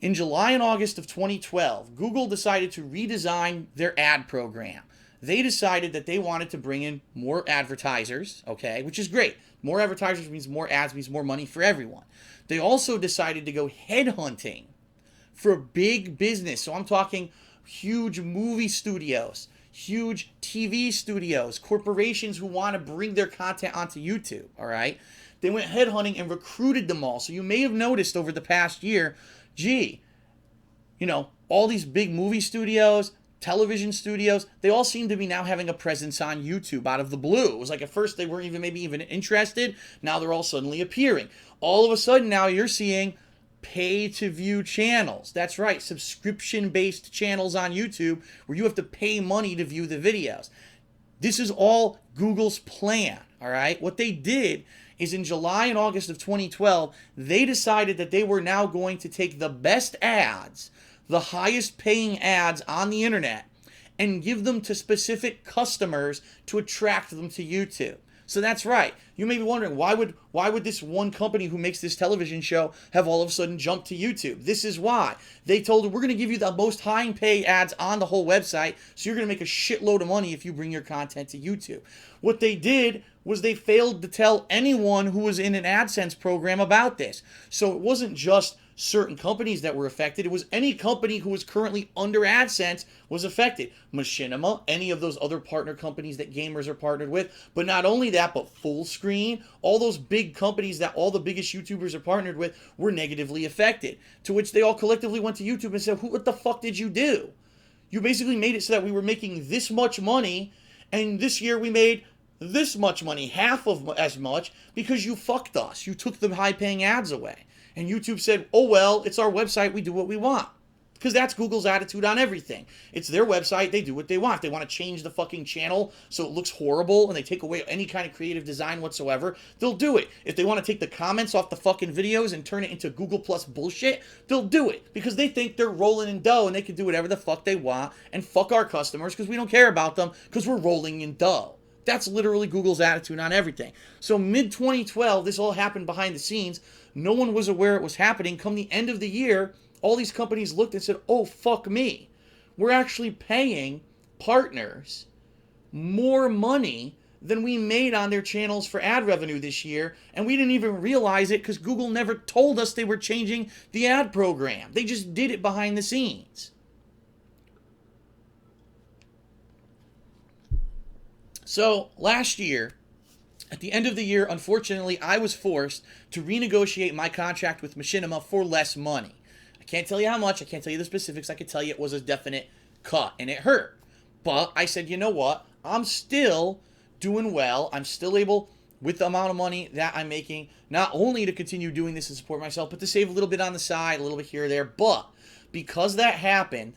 In July and August of 2012, Google decided to redesign their ad program. They decided that they wanted to bring in more advertisers, okay, which is great. More advertisers means more ads, means more money for everyone. They also decided to go headhunting for big business. So I'm talking huge movie studios, huge TV studios, corporations who want to bring their content onto YouTube, all right? They went headhunting and recruited them all. So you may have noticed over the past year, all these big movie studios, television studios, they all seem to be now having a presence on YouTube out of the blue. It was like at first they weren't even interested. Now they're all suddenly appearing. All of a sudden now you're seeing pay-to-view channels. That's right, subscription-based channels on YouTube where you have to pay money to view the videos. This is all Google's plan, all right? What they did is in July and August of 2012, they decided that they were now going to take the best ads, the highest paying ads on the internet, and give them to specific customers to attract them to YouTube. So that's right. You may be wondering, why would this one company who makes this television show have all of a sudden jumped to YouTube? This is why. They told her, we're going to give you the most high pay ads on the whole website, so you're going to make a shitload of money if you bring your content to YouTube. What they did was they failed to tell anyone who was in an AdSense program about this. So it wasn't just certain companies that were affected. It was any company who was currently under AdSense was affected. Machinima, any of those other partner companies that gamers are partnered with. But not only that, but Fullscreen, all those big companies that all the biggest YouTubers are partnered with were negatively affected. To which they all collectively went to YouTube and said, what the fuck did you do? You basically made it so that we were making this much money, and this year we made this much money, half of as much, because you fucked us. You took the high-paying ads away. And YouTube said, oh, well, it's our website. We do what we want. Because that's Google's attitude on everything. It's their website. They do what they want. If they want to change the fucking channel so it looks horrible and they take away any kind of creative design whatsoever, they'll do it. If they want to take the comments off the fucking videos and turn it into Google Plus bullshit, they'll do it. Because they think they're rolling in dough and they can do whatever the fuck they want and fuck our customers because we don't care about them because we're rolling in dough. That's literally Google's attitude on everything. So mid-2012, this all happened behind the scenes. No one was aware it was happening. Come the end of the year, all these companies looked and said, oh, fuck me. We're actually paying partners more money than we made on their channels for ad revenue this year, and we didn't even realize it because Google never told us they were changing the ad program. They just did it behind the scenes. So last year, at the end of the year, unfortunately, I was forced to renegotiate my contract with Machinima for less money. I can't tell you how much. I can't tell you the specifics. I can tell you it was a definite cut, and it hurt. But I said, you know what? I'm still doing well. I'm still able, with the amount of money that I'm making, not only to continue doing this and support myself, but to save a little bit on the side, a little bit here or there. But because that happened,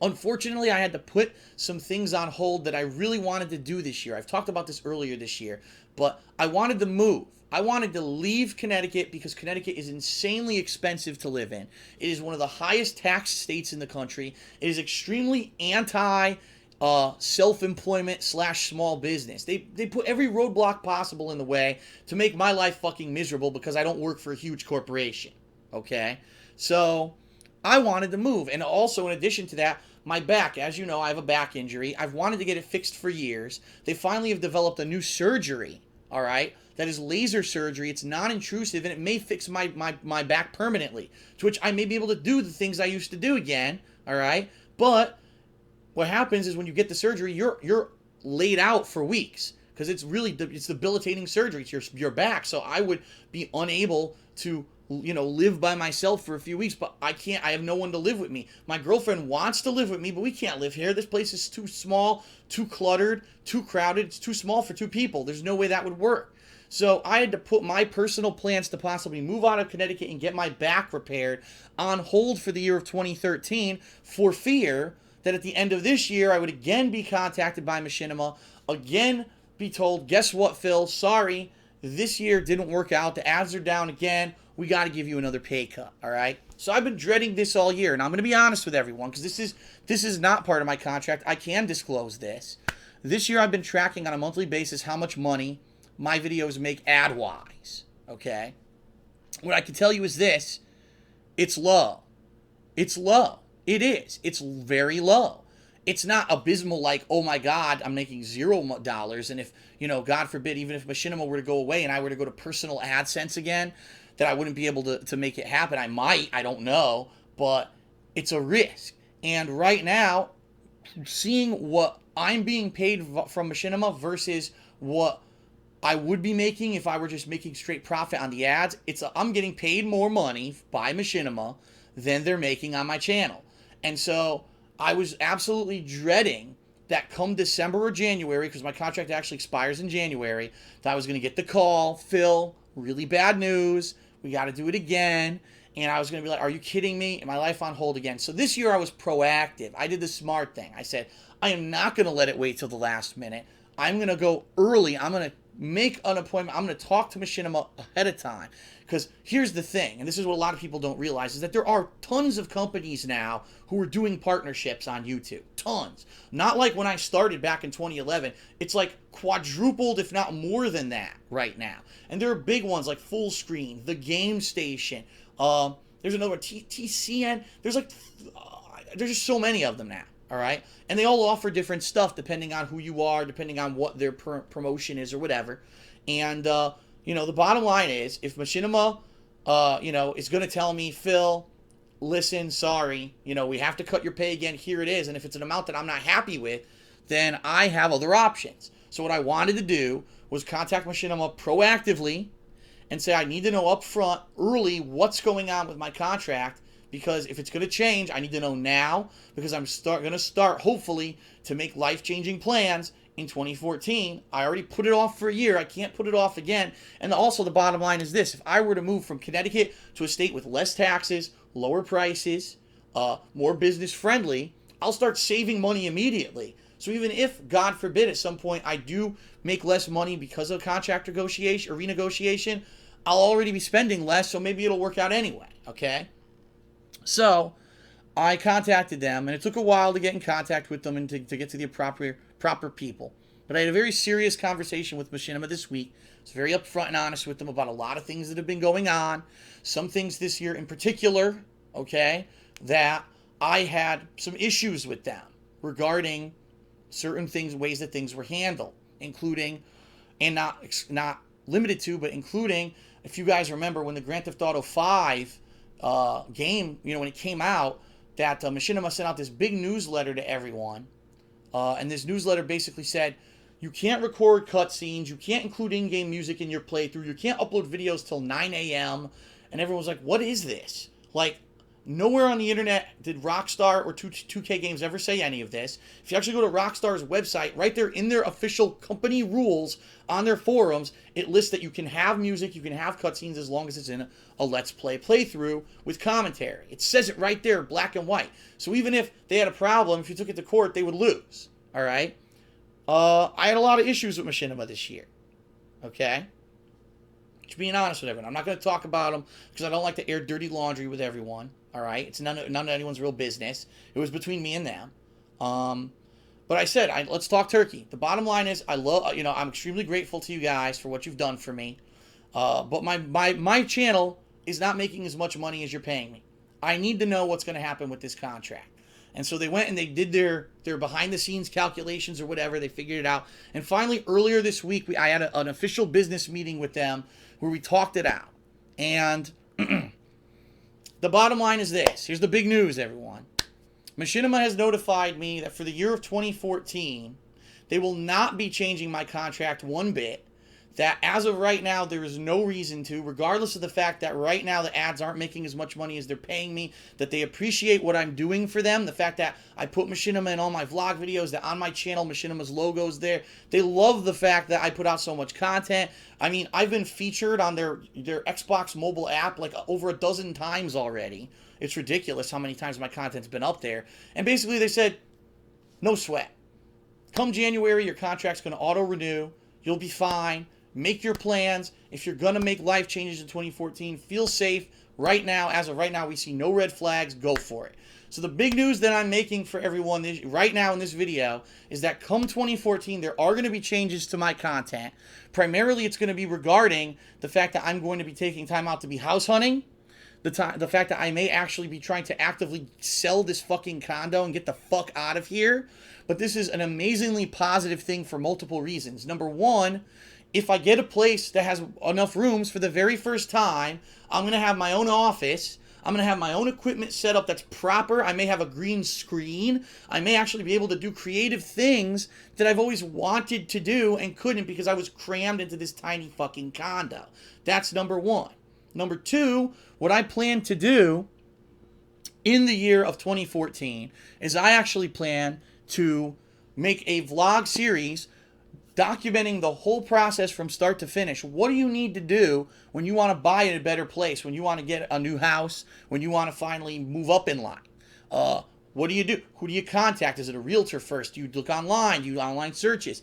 unfortunately, I had to put some things on hold that I really wanted to do this year. I've talked about this earlier this year, but I wanted to move. I wanted to leave Connecticut because Connecticut is insanely expensive to live in. It is one of the highest tax states in the country. It is extremely anti self-employment / small business. They put every roadblock possible in the way to make my life fucking miserable because I don't work for a huge corporation. Okay? So I wanted to move. And also, in addition to that, my back, as you know, I have a back injury. I've wanted to get it fixed for years. They finally have developed a new surgery, all right, that is laser surgery. It's non-intrusive, and it may fix my back permanently, to which I may be able to do the things I used to do again, all right? But what happens is when you get the surgery, you're laid out for weeks because it's debilitating surgery. It's your back. So I would be unable to live by myself for a few weeks, but I can't. I have no one to live with me. My girlfriend wants to live with me, but we can't live here. This place is too small, too cluttered, too crowded. It's too small for two people. There's no way that would work. So I had to put my personal plans to possibly move out of Connecticut and get my back repaired on hold for the year of 2013 for fear that at the end of this year, I would again be contacted by Machinima, again be told, guess what, Phil? Sorry, this year didn't work out. The ads are down again. We got to give you another pay cut, all right? So I've been dreading this all year, and I'm going to be honest with everyone because this is not part of my contract. I can disclose this. This year I've been tracking on a monthly basis how much money my videos make ad-wise, okay? What I can tell you is this. It's low. It's low. It is. It's very low. It's not abysmal like, oh my God, I'm making $0. And if, God forbid, even if Machinima were to go away and I were to go to personal AdSense again, that I wouldn't be able to make it happen. I might, I don't know, but it's a risk. And right now, seeing what I'm being paid from Machinima versus what I would be making if I were just making straight profit on the ads, I'm getting paid more money by Machinima than they're making on my channel. And so I was absolutely dreading that come December or January, because my contract actually expires in January, that I was going to get the call, Phil, really bad news, we got to do it again. And I was going to be like, are you kidding me? And my life on hold again. So this year I was proactive. I did the smart thing. I said, I am not going to let it wait till the last minute. I'm going to go early. I'm going to make an appointment. I'm going to talk to Machinima ahead of time. Because here's the thing, and this is what a lot of people don't realize, is that there are tons of companies now who are doing partnerships on YouTube. Tons. Not like when I started back in 2011. It's like quadrupled, if not more than that, right now. And there are big ones like Full Screen, The Game Station. There's another one, TCN. There's just so many of them now. All right, and they all offer different stuff depending on who you are, depending on what their promotion is or whatever. And the bottom line is, if Machinima, is going to tell me, Phil, listen, sorry, we have to cut your pay again. Here it is, and if it's an amount that I'm not happy with, then I have other options. So what I wanted to do was contact Machinima proactively and say I need to know up front, early, what's going on with my contract. Because if it's going to change, I need to know now, because I'm going to start, hopefully, to make life-changing plans in 2014. I already put it off for a year. I can't put it off again. And also, the bottom line is this. If I were to move from Connecticut to a state with less taxes, lower prices, more business-friendly, I'll start saving money immediately. So even if, God forbid, at some point I do make less money because of contract negotiation or renegotiation, I'll already be spending less, so maybe it'll work out anyway, okay? So I contacted them, and it took a while to get in contact with them and to get to the proper people. But I had a very serious conversation with Machinima this week. I was very upfront and honest with them about a lot of things that have been going on. Some things this year in particular, okay, that I had some issues with them regarding certain things, ways that things were handled, including, and not limited to, but including, if you guys remember when the Grand Theft Auto 5 game, when it came out, that Machinima sent out this big newsletter to everyone, and this newsletter basically said, you can't record cutscenes, you can't include in-game music in your playthrough, you can't upload videos till 9 a.m., and everyone was like, what is this? Like, nowhere on the internet did Rockstar or 2K Games ever say any of this. If you actually go to Rockstar's website, right there in their official company rules on their forums, it lists that you can have music, you can have cutscenes as long as it's in a Let's Play playthrough with commentary. It says it right there, black and white. So even if they had a problem, if you took it to court, they would lose. All right? I had a lot of issues with Machinima this year. Okay? Just being honest with everyone. I'm not going to talk about them because I don't like to air dirty laundry with everyone. All right, it's none of anyone's real business. It was between me and them. But I said, let's talk turkey. The bottom line is, I'm extremely grateful to you guys for what you've done for me. But my channel is not making as much money as you're paying me. I need to know what's going to happen with this contract. And so they went and they did their behind the scenes calculations or whatever. They figured it out. And finally, earlier this week, I had an official business meeting with them where we talked it out. And the bottom line is this. Here's the big news, everyone. Machinima has notified me that for the year of 2014, they will not be changing my contract one bit. That as of right now, there is no reason to, regardless of the fact that right now the ads aren't making as much money as they're paying me, that they appreciate what I'm doing for them, the fact that I put Machinima in all my vlog videos, that on my channel, Machinima's logo's there. They love the fact that I put out so much content. I mean, I've been featured on their Xbox mobile app like over a dozen times already. It's ridiculous how many times my content's been up there. And basically they said, no sweat. Come January, your contract's going to auto-renew. You'll be fine. Make your plans. If you're going to make life changes in 2014, feel safe. Right now, as of right now, we see no red flags. Go for it. So the big news that I'm making for everyone right now in this video is that come 2014, there are going to be changes to my content. Primarily, it's going to be regarding the fact that I'm going to be taking time out to be house hunting. The fact that I may actually be trying to actively sell this fucking condo and get the fuck out of here. But this is an amazingly positive thing for multiple reasons. Number one, if I get a place that has enough rooms for the very first time, I'm going to have my own office. I'm going to have my own equipment set up that's proper. I may have a green screen. I may actually be able to do creative things that I've always wanted to do and couldn't because I was crammed into this tiny fucking condo. That's number one. Number two, what I plan to do in the year of 2014 is I actually plan to make a vlog series documenting the whole process from start to finish. What do you need to do when you want to buy in a better place, when you want to get a new house, when you want to finally move up in line? What do you do? Who do you contact? Is it a realtor first? Do you look online? Do you do online searches?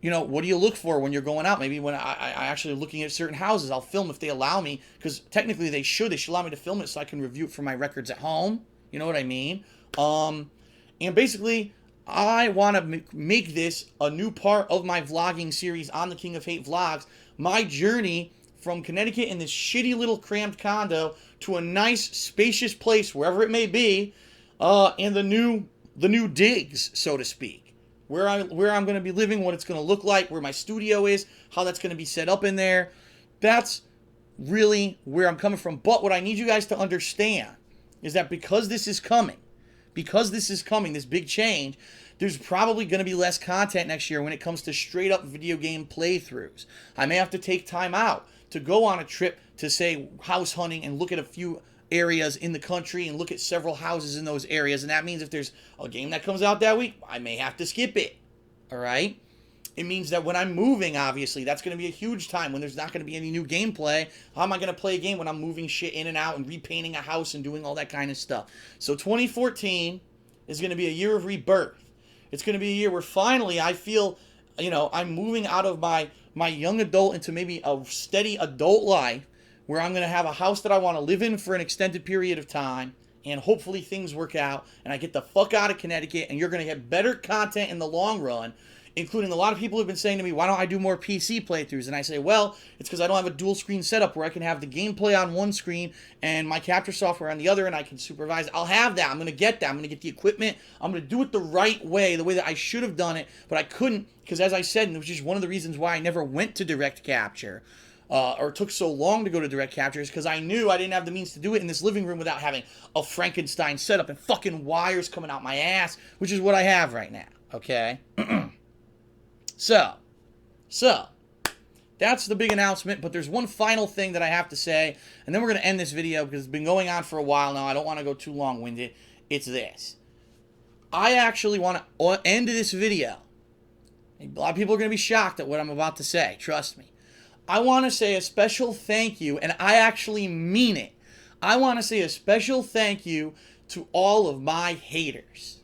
you know, what do you look for when you're going out? Maybe when I actually looking at certain houses, I'll film if they allow me, because technically they should allow me to film it so I can review it for my records at home. You know what I mean? And basically, I want to make this a new part of my vlogging series on the King of Hate Vlogs. My journey from Connecticut in this shitty little cramped condo to a nice, spacious place, wherever it may be, and the new digs, so to speak. Where I'm going to be living, what it's going to look like, where my studio is, how that's going to be set up in there. That's really where I'm coming from. But what I need you guys to understand is that because this is coming, this big change, there's probably going to be less content next year when it comes to straight up video game playthroughs. I may have to take time out to go on a trip to, say, house hunting and look at a few areas in the country and look at several houses in those areas. And that means if there's a game that comes out that week, I may have to skip it. All right? It means that when I'm moving, obviously, that's going to be a huge time when there's not going to be any new gameplay. How am I going to play a game when I'm moving shit in and out and repainting a house and doing all that kind of stuff? So 2014 is going to be a year of rebirth. It's going to be a year where finally I feel, you know, I'm moving out of my young adult into maybe a steady adult life, where I'm going to have a house that I want to live in for an extended period of time, and hopefully things work out, and I get the fuck out of Connecticut, and you're going to get better content in the long run, including a lot of people who have been saying to me, why don't I do more PC playthroughs? And I say, well, it's because I don't have a dual screen setup where I can have the gameplay on one screen and my capture software on the other, and I can supervise. I'll have that. I'm going to get that. I'm going to get the equipment. I'm going to do it the right way, the way that I should have done it, but I couldn't, because as I said, and it was just one of the reasons why I never went to direct capture, or took so long to go to direct capture, is because I knew I didn't have the means to do it in this living room without having a Frankenstein setup and fucking wires coming out my ass, which is what I have right now, okay? So, that's the big announcement, but there's one final thing that I have to say, and then we're going to end this video because it's been going on for a while now. I don't want to go too long-winded. It's this. I actually want to end this video. A lot of people are going to be shocked at what I'm about to say, trust me. I want to say a special thank you, and I actually mean it. I want to say a special thank you to all of my haters.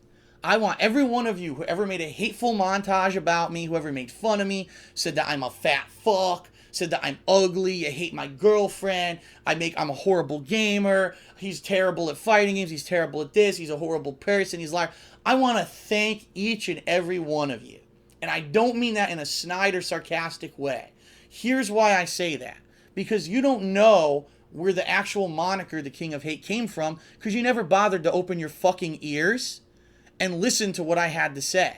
I want every one of you who ever made a hateful montage about me, whoever made fun of me, said that I'm a fat fuck, said that I'm ugly, I hate my girlfriend, I'm a horrible gamer, he's terrible at fighting games, he's terrible at this, he's a horrible person, he's a liar. I want to thank each and every one of you. And I don't mean that in a snide or sarcastic way. Here's why I say that. Because you don't know where the actual moniker, the King of Hate, came from, because you never bothered to open your fucking ears and listen to what I had to say.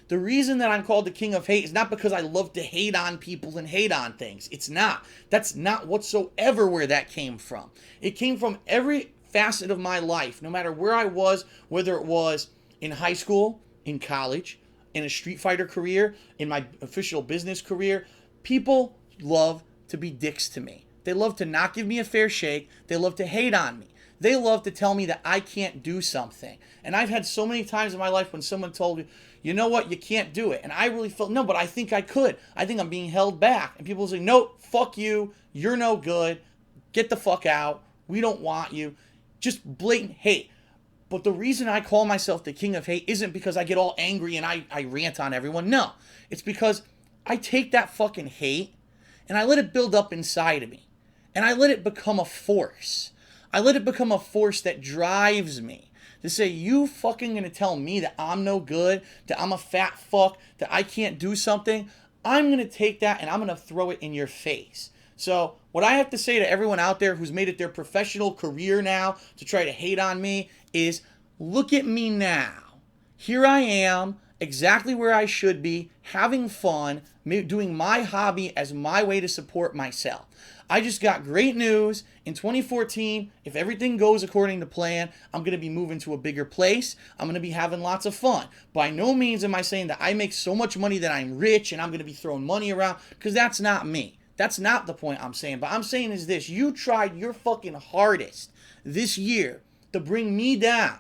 The reason that I'm called the King of Hate is not because I love to hate on people and hate on things. It's not. That's not whatsoever where that came from. It came from every facet of my life, no matter where I was, whether it was in high school, in college, in a Street Fighter career, in my official business career. People love to be dicks to me. They love to not give me a fair shake. They love to hate on me. They love to tell me that I can't do something. And I've had so many times in my life when someone told me, you know what, you can't do it. And I really felt, no, but I think I could. I think I'm being held back. And people say, no, fuck you. You're no good. Get the fuck out. We don't want you. Just blatant hate. But the reason I call myself the King of Hate isn't because I get all angry and I rant on everyone. No. It's because I take that fucking hate and I let it build up inside of me. And I let it become a force. I let it become a force that drives me to say, you fucking gonna tell me that I'm no good, that I'm a fat fuck, that I can't do something? I'm gonna take that and I'm gonna throw it in your face. So what I have to say to everyone out there who's made it their professional career now to try to hate on me is, look at me now. Here I am, exactly where I should be, having fun, doing my hobby as my way to support myself. I just got great news. In 2014, if everything goes according to plan, I'm going to be moving to a bigger place. I'm going to be having lots of fun. By no means am I saying that I make so much money that I'm rich and I'm going to be throwing money around, because that's not me. That's not the point I'm saying. But I'm saying is this: you tried your fucking hardest this year to bring me down.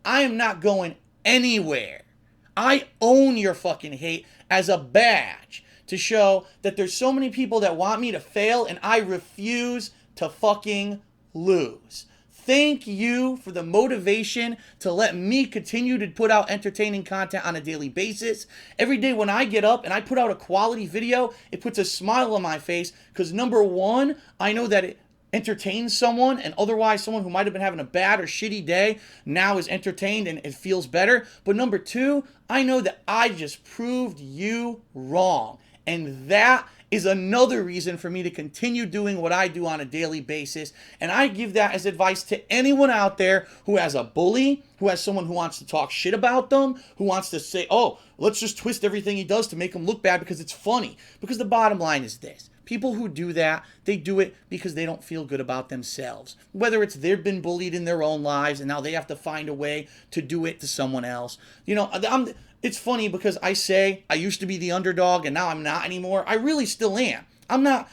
I am not going anywhere. I own your fucking hate as a badge to show that there's so many people that want me to fail and I refuse to fucking lose. thank you for the motivation to let me continue to put out entertaining content on a daily basis. Every day when I get up and I put out a quality video, it puts a smile on my face because number one, I know that it entertains someone, and otherwise someone who might have been having a bad or shitty day now is entertained and it feels better. But number two, I know that I just proved you wrong. And that is another reason for me to continue doing what I do on a daily basis. And I give that as advice to anyone out there who has a bully, who has someone who wants to talk shit about them, who wants to say, oh, let's just twist everything he does to make him look bad because it's funny. Because the bottom line is this. People who do that, they do it because they don't feel good about themselves. Whether it's they've been bullied in their own lives and now they have to find a way to do it to someone else. You know, it's funny because I say I used to be the underdog and now I'm not anymore. I really still am. I'm not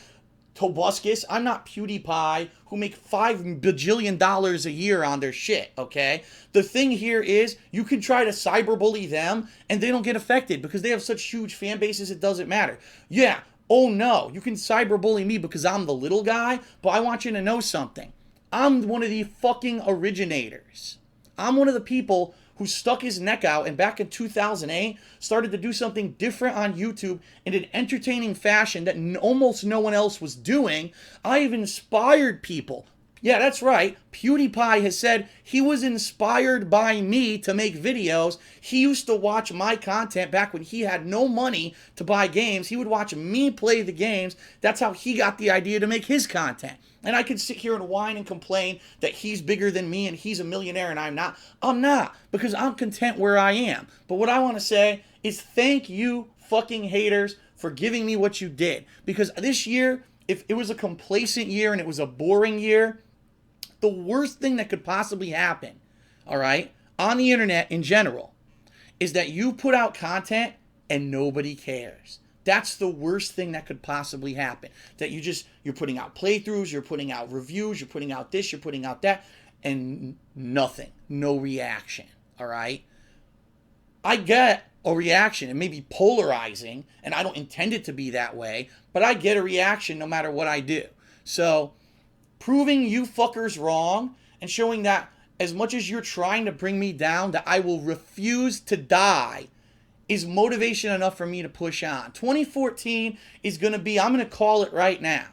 Tobuscus. I'm not PewDiePie who make $5 bajillion a year on their shit, okay? The thing here is you can try to cyberbully them and they don't get affected because they have such huge fan bases it doesn't matter. Yeah. Oh no, you can cyberbully me because I'm the little guy, but I want you to know something. I'm one of the fucking originators. I'm one of the people who stuck his neck out and back in 2008 started to do something different on YouTube in an entertaining fashion that almost no one else was doing. I've inspired people. Yeah, that's right. PewDiePie has said he was inspired by me to make videos. He used to watch my content back when he had no money to buy games. He would watch me play the games. That's how he got the idea to make his content. And I could sit here and whine and complain that he's bigger than me and he's a millionaire and I'm not. I'm not, because I'm content where I am. But what I want to say is thank you fucking haters for giving me what you did. Because this year, if it was a complacent year and it was a boring year, the worst thing that could possibly happen, all right, on the internet in general, is that you put out content and nobody cares. That's the worst thing that could possibly happen. That you're putting out playthroughs, you're putting out reviews, you're putting out this, you're putting out that, and nothing, no reaction, all right? I get a reaction. It may be polarizing, and I don't intend it to be that way, but I get a reaction no matter what I do. So proving you fuckers wrong and showing that as much as you're trying to bring me down, that I will refuse to die is motivation enough for me to push on. 2014 is going to be, I'm going to call it right now,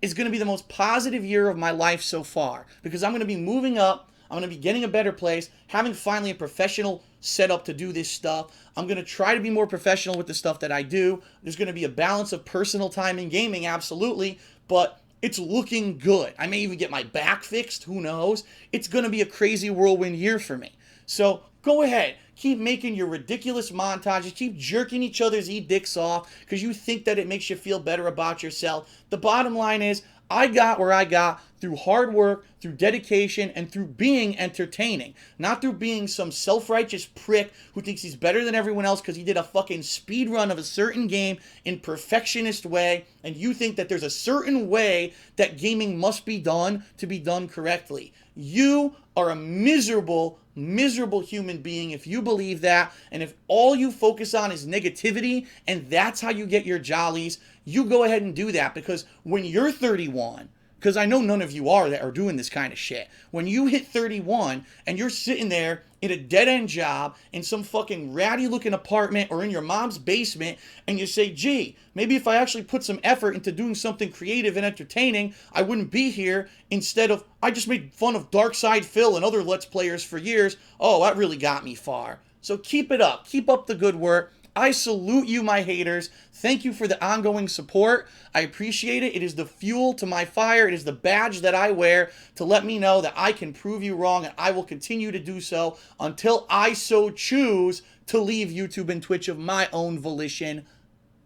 is going to be the most positive year of my life so far because I'm going to be moving up. I'm going to be getting a better place, having finally a professional setup to do this stuff. I'm going to try to be more professional with the stuff that I do. There's going to be a balance of personal time and gaming, absolutely, but it's looking good. I may even get my back fixed. Who knows? It's going to be a crazy whirlwind year for me. So go ahead. Keep making your ridiculous montages. Keep jerking each other's dicks off because you think that it makes you feel better about yourself. The bottom line is I got where I got through hard work, through dedication, and through being entertaining. Not through being some self-righteous prick who thinks he's better than everyone else because he did a fucking speed run of a certain game in perfectionist way, and you think that there's a certain way that gaming must be done to be done correctly. You are a miserable human being if you believe that, and if all you focus on is negativity and that's how you get your jollies, you go ahead and do that, because when you're 31, because I know none of you are that are doing this kind of shit, when you hit 31 and you're sitting there in a dead-end job in some fucking ratty-looking apartment or in your mom's basement and you say, gee, maybe if I actually put some effort into doing something creative and entertaining, I wouldn't be here, instead of, I just made fun of Darkside Phil and other Let's Players for years. Oh, that really got me far. So keep it up. Keep up the good work. I salute you, my haters. Thank you for the ongoing support. I appreciate it. It is the fuel to my fire. It is the badge that I wear to let me know that I can prove you wrong, and I will continue to do so until I so choose to leave YouTube and Twitch of my own volition,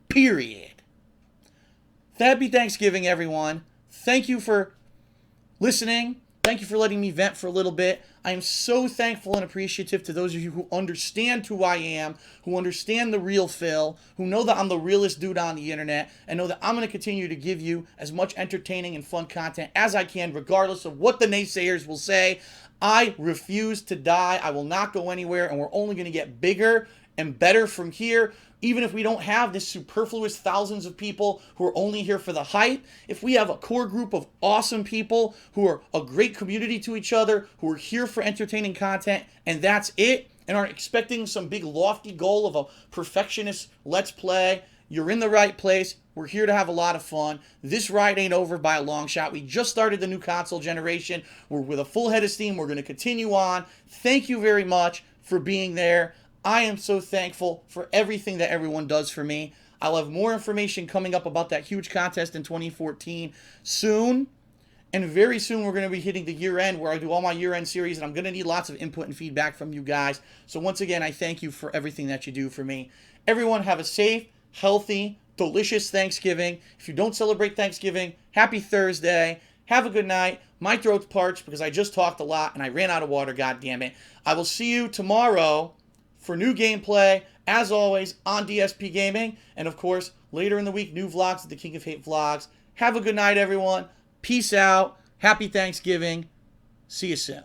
period. Happy Thanksgiving, everyone. Thank you for listening. Thank you for letting me vent for a little bit. I am so thankful and appreciative to those of you who understand who I am, who understand the real Phil, who know that I'm the realest dude on the internet, and know that I'm going to continue to give you as much entertaining and fun content as I can, regardless of what the naysayers will say. I refuse to die. I will not go anywhere, and we're only going to get bigger and better from here. Even if we don't have this superfluous thousands of people who are only here for the hype, if we have a core group of awesome people who are a great community to each other, who are here for entertaining content, and that's it, and aren't expecting some big lofty goal of a perfectionist let's play, you're in the right place. We're here to have a lot of fun. This ride ain't over by a long shot. We just started the new console generation. We're with a full head of steam. We're going to continue on. Thank you very much for being there. I am so thankful for everything that everyone does for me. I'll have more information coming up about that huge contest in 2014 soon. And very soon we're going to be hitting the year end where I do all my year end series, and I'm going to need lots of input and feedback from you guys. So once again, I thank you for everything that you do for me. Everyone have a safe, healthy, delicious Thanksgiving. If you don't celebrate Thanksgiving, happy Thursday. Have a good night. My throat's parched because I just talked a lot and I ran out of water, God damn it. I will see you tomorrow for new gameplay, as always, on DSP Gaming. And of course, later in the week, new vlogs at the King of Hate Vlogs. Have a good night, everyone. Peace out. Happy Thanksgiving. See you soon.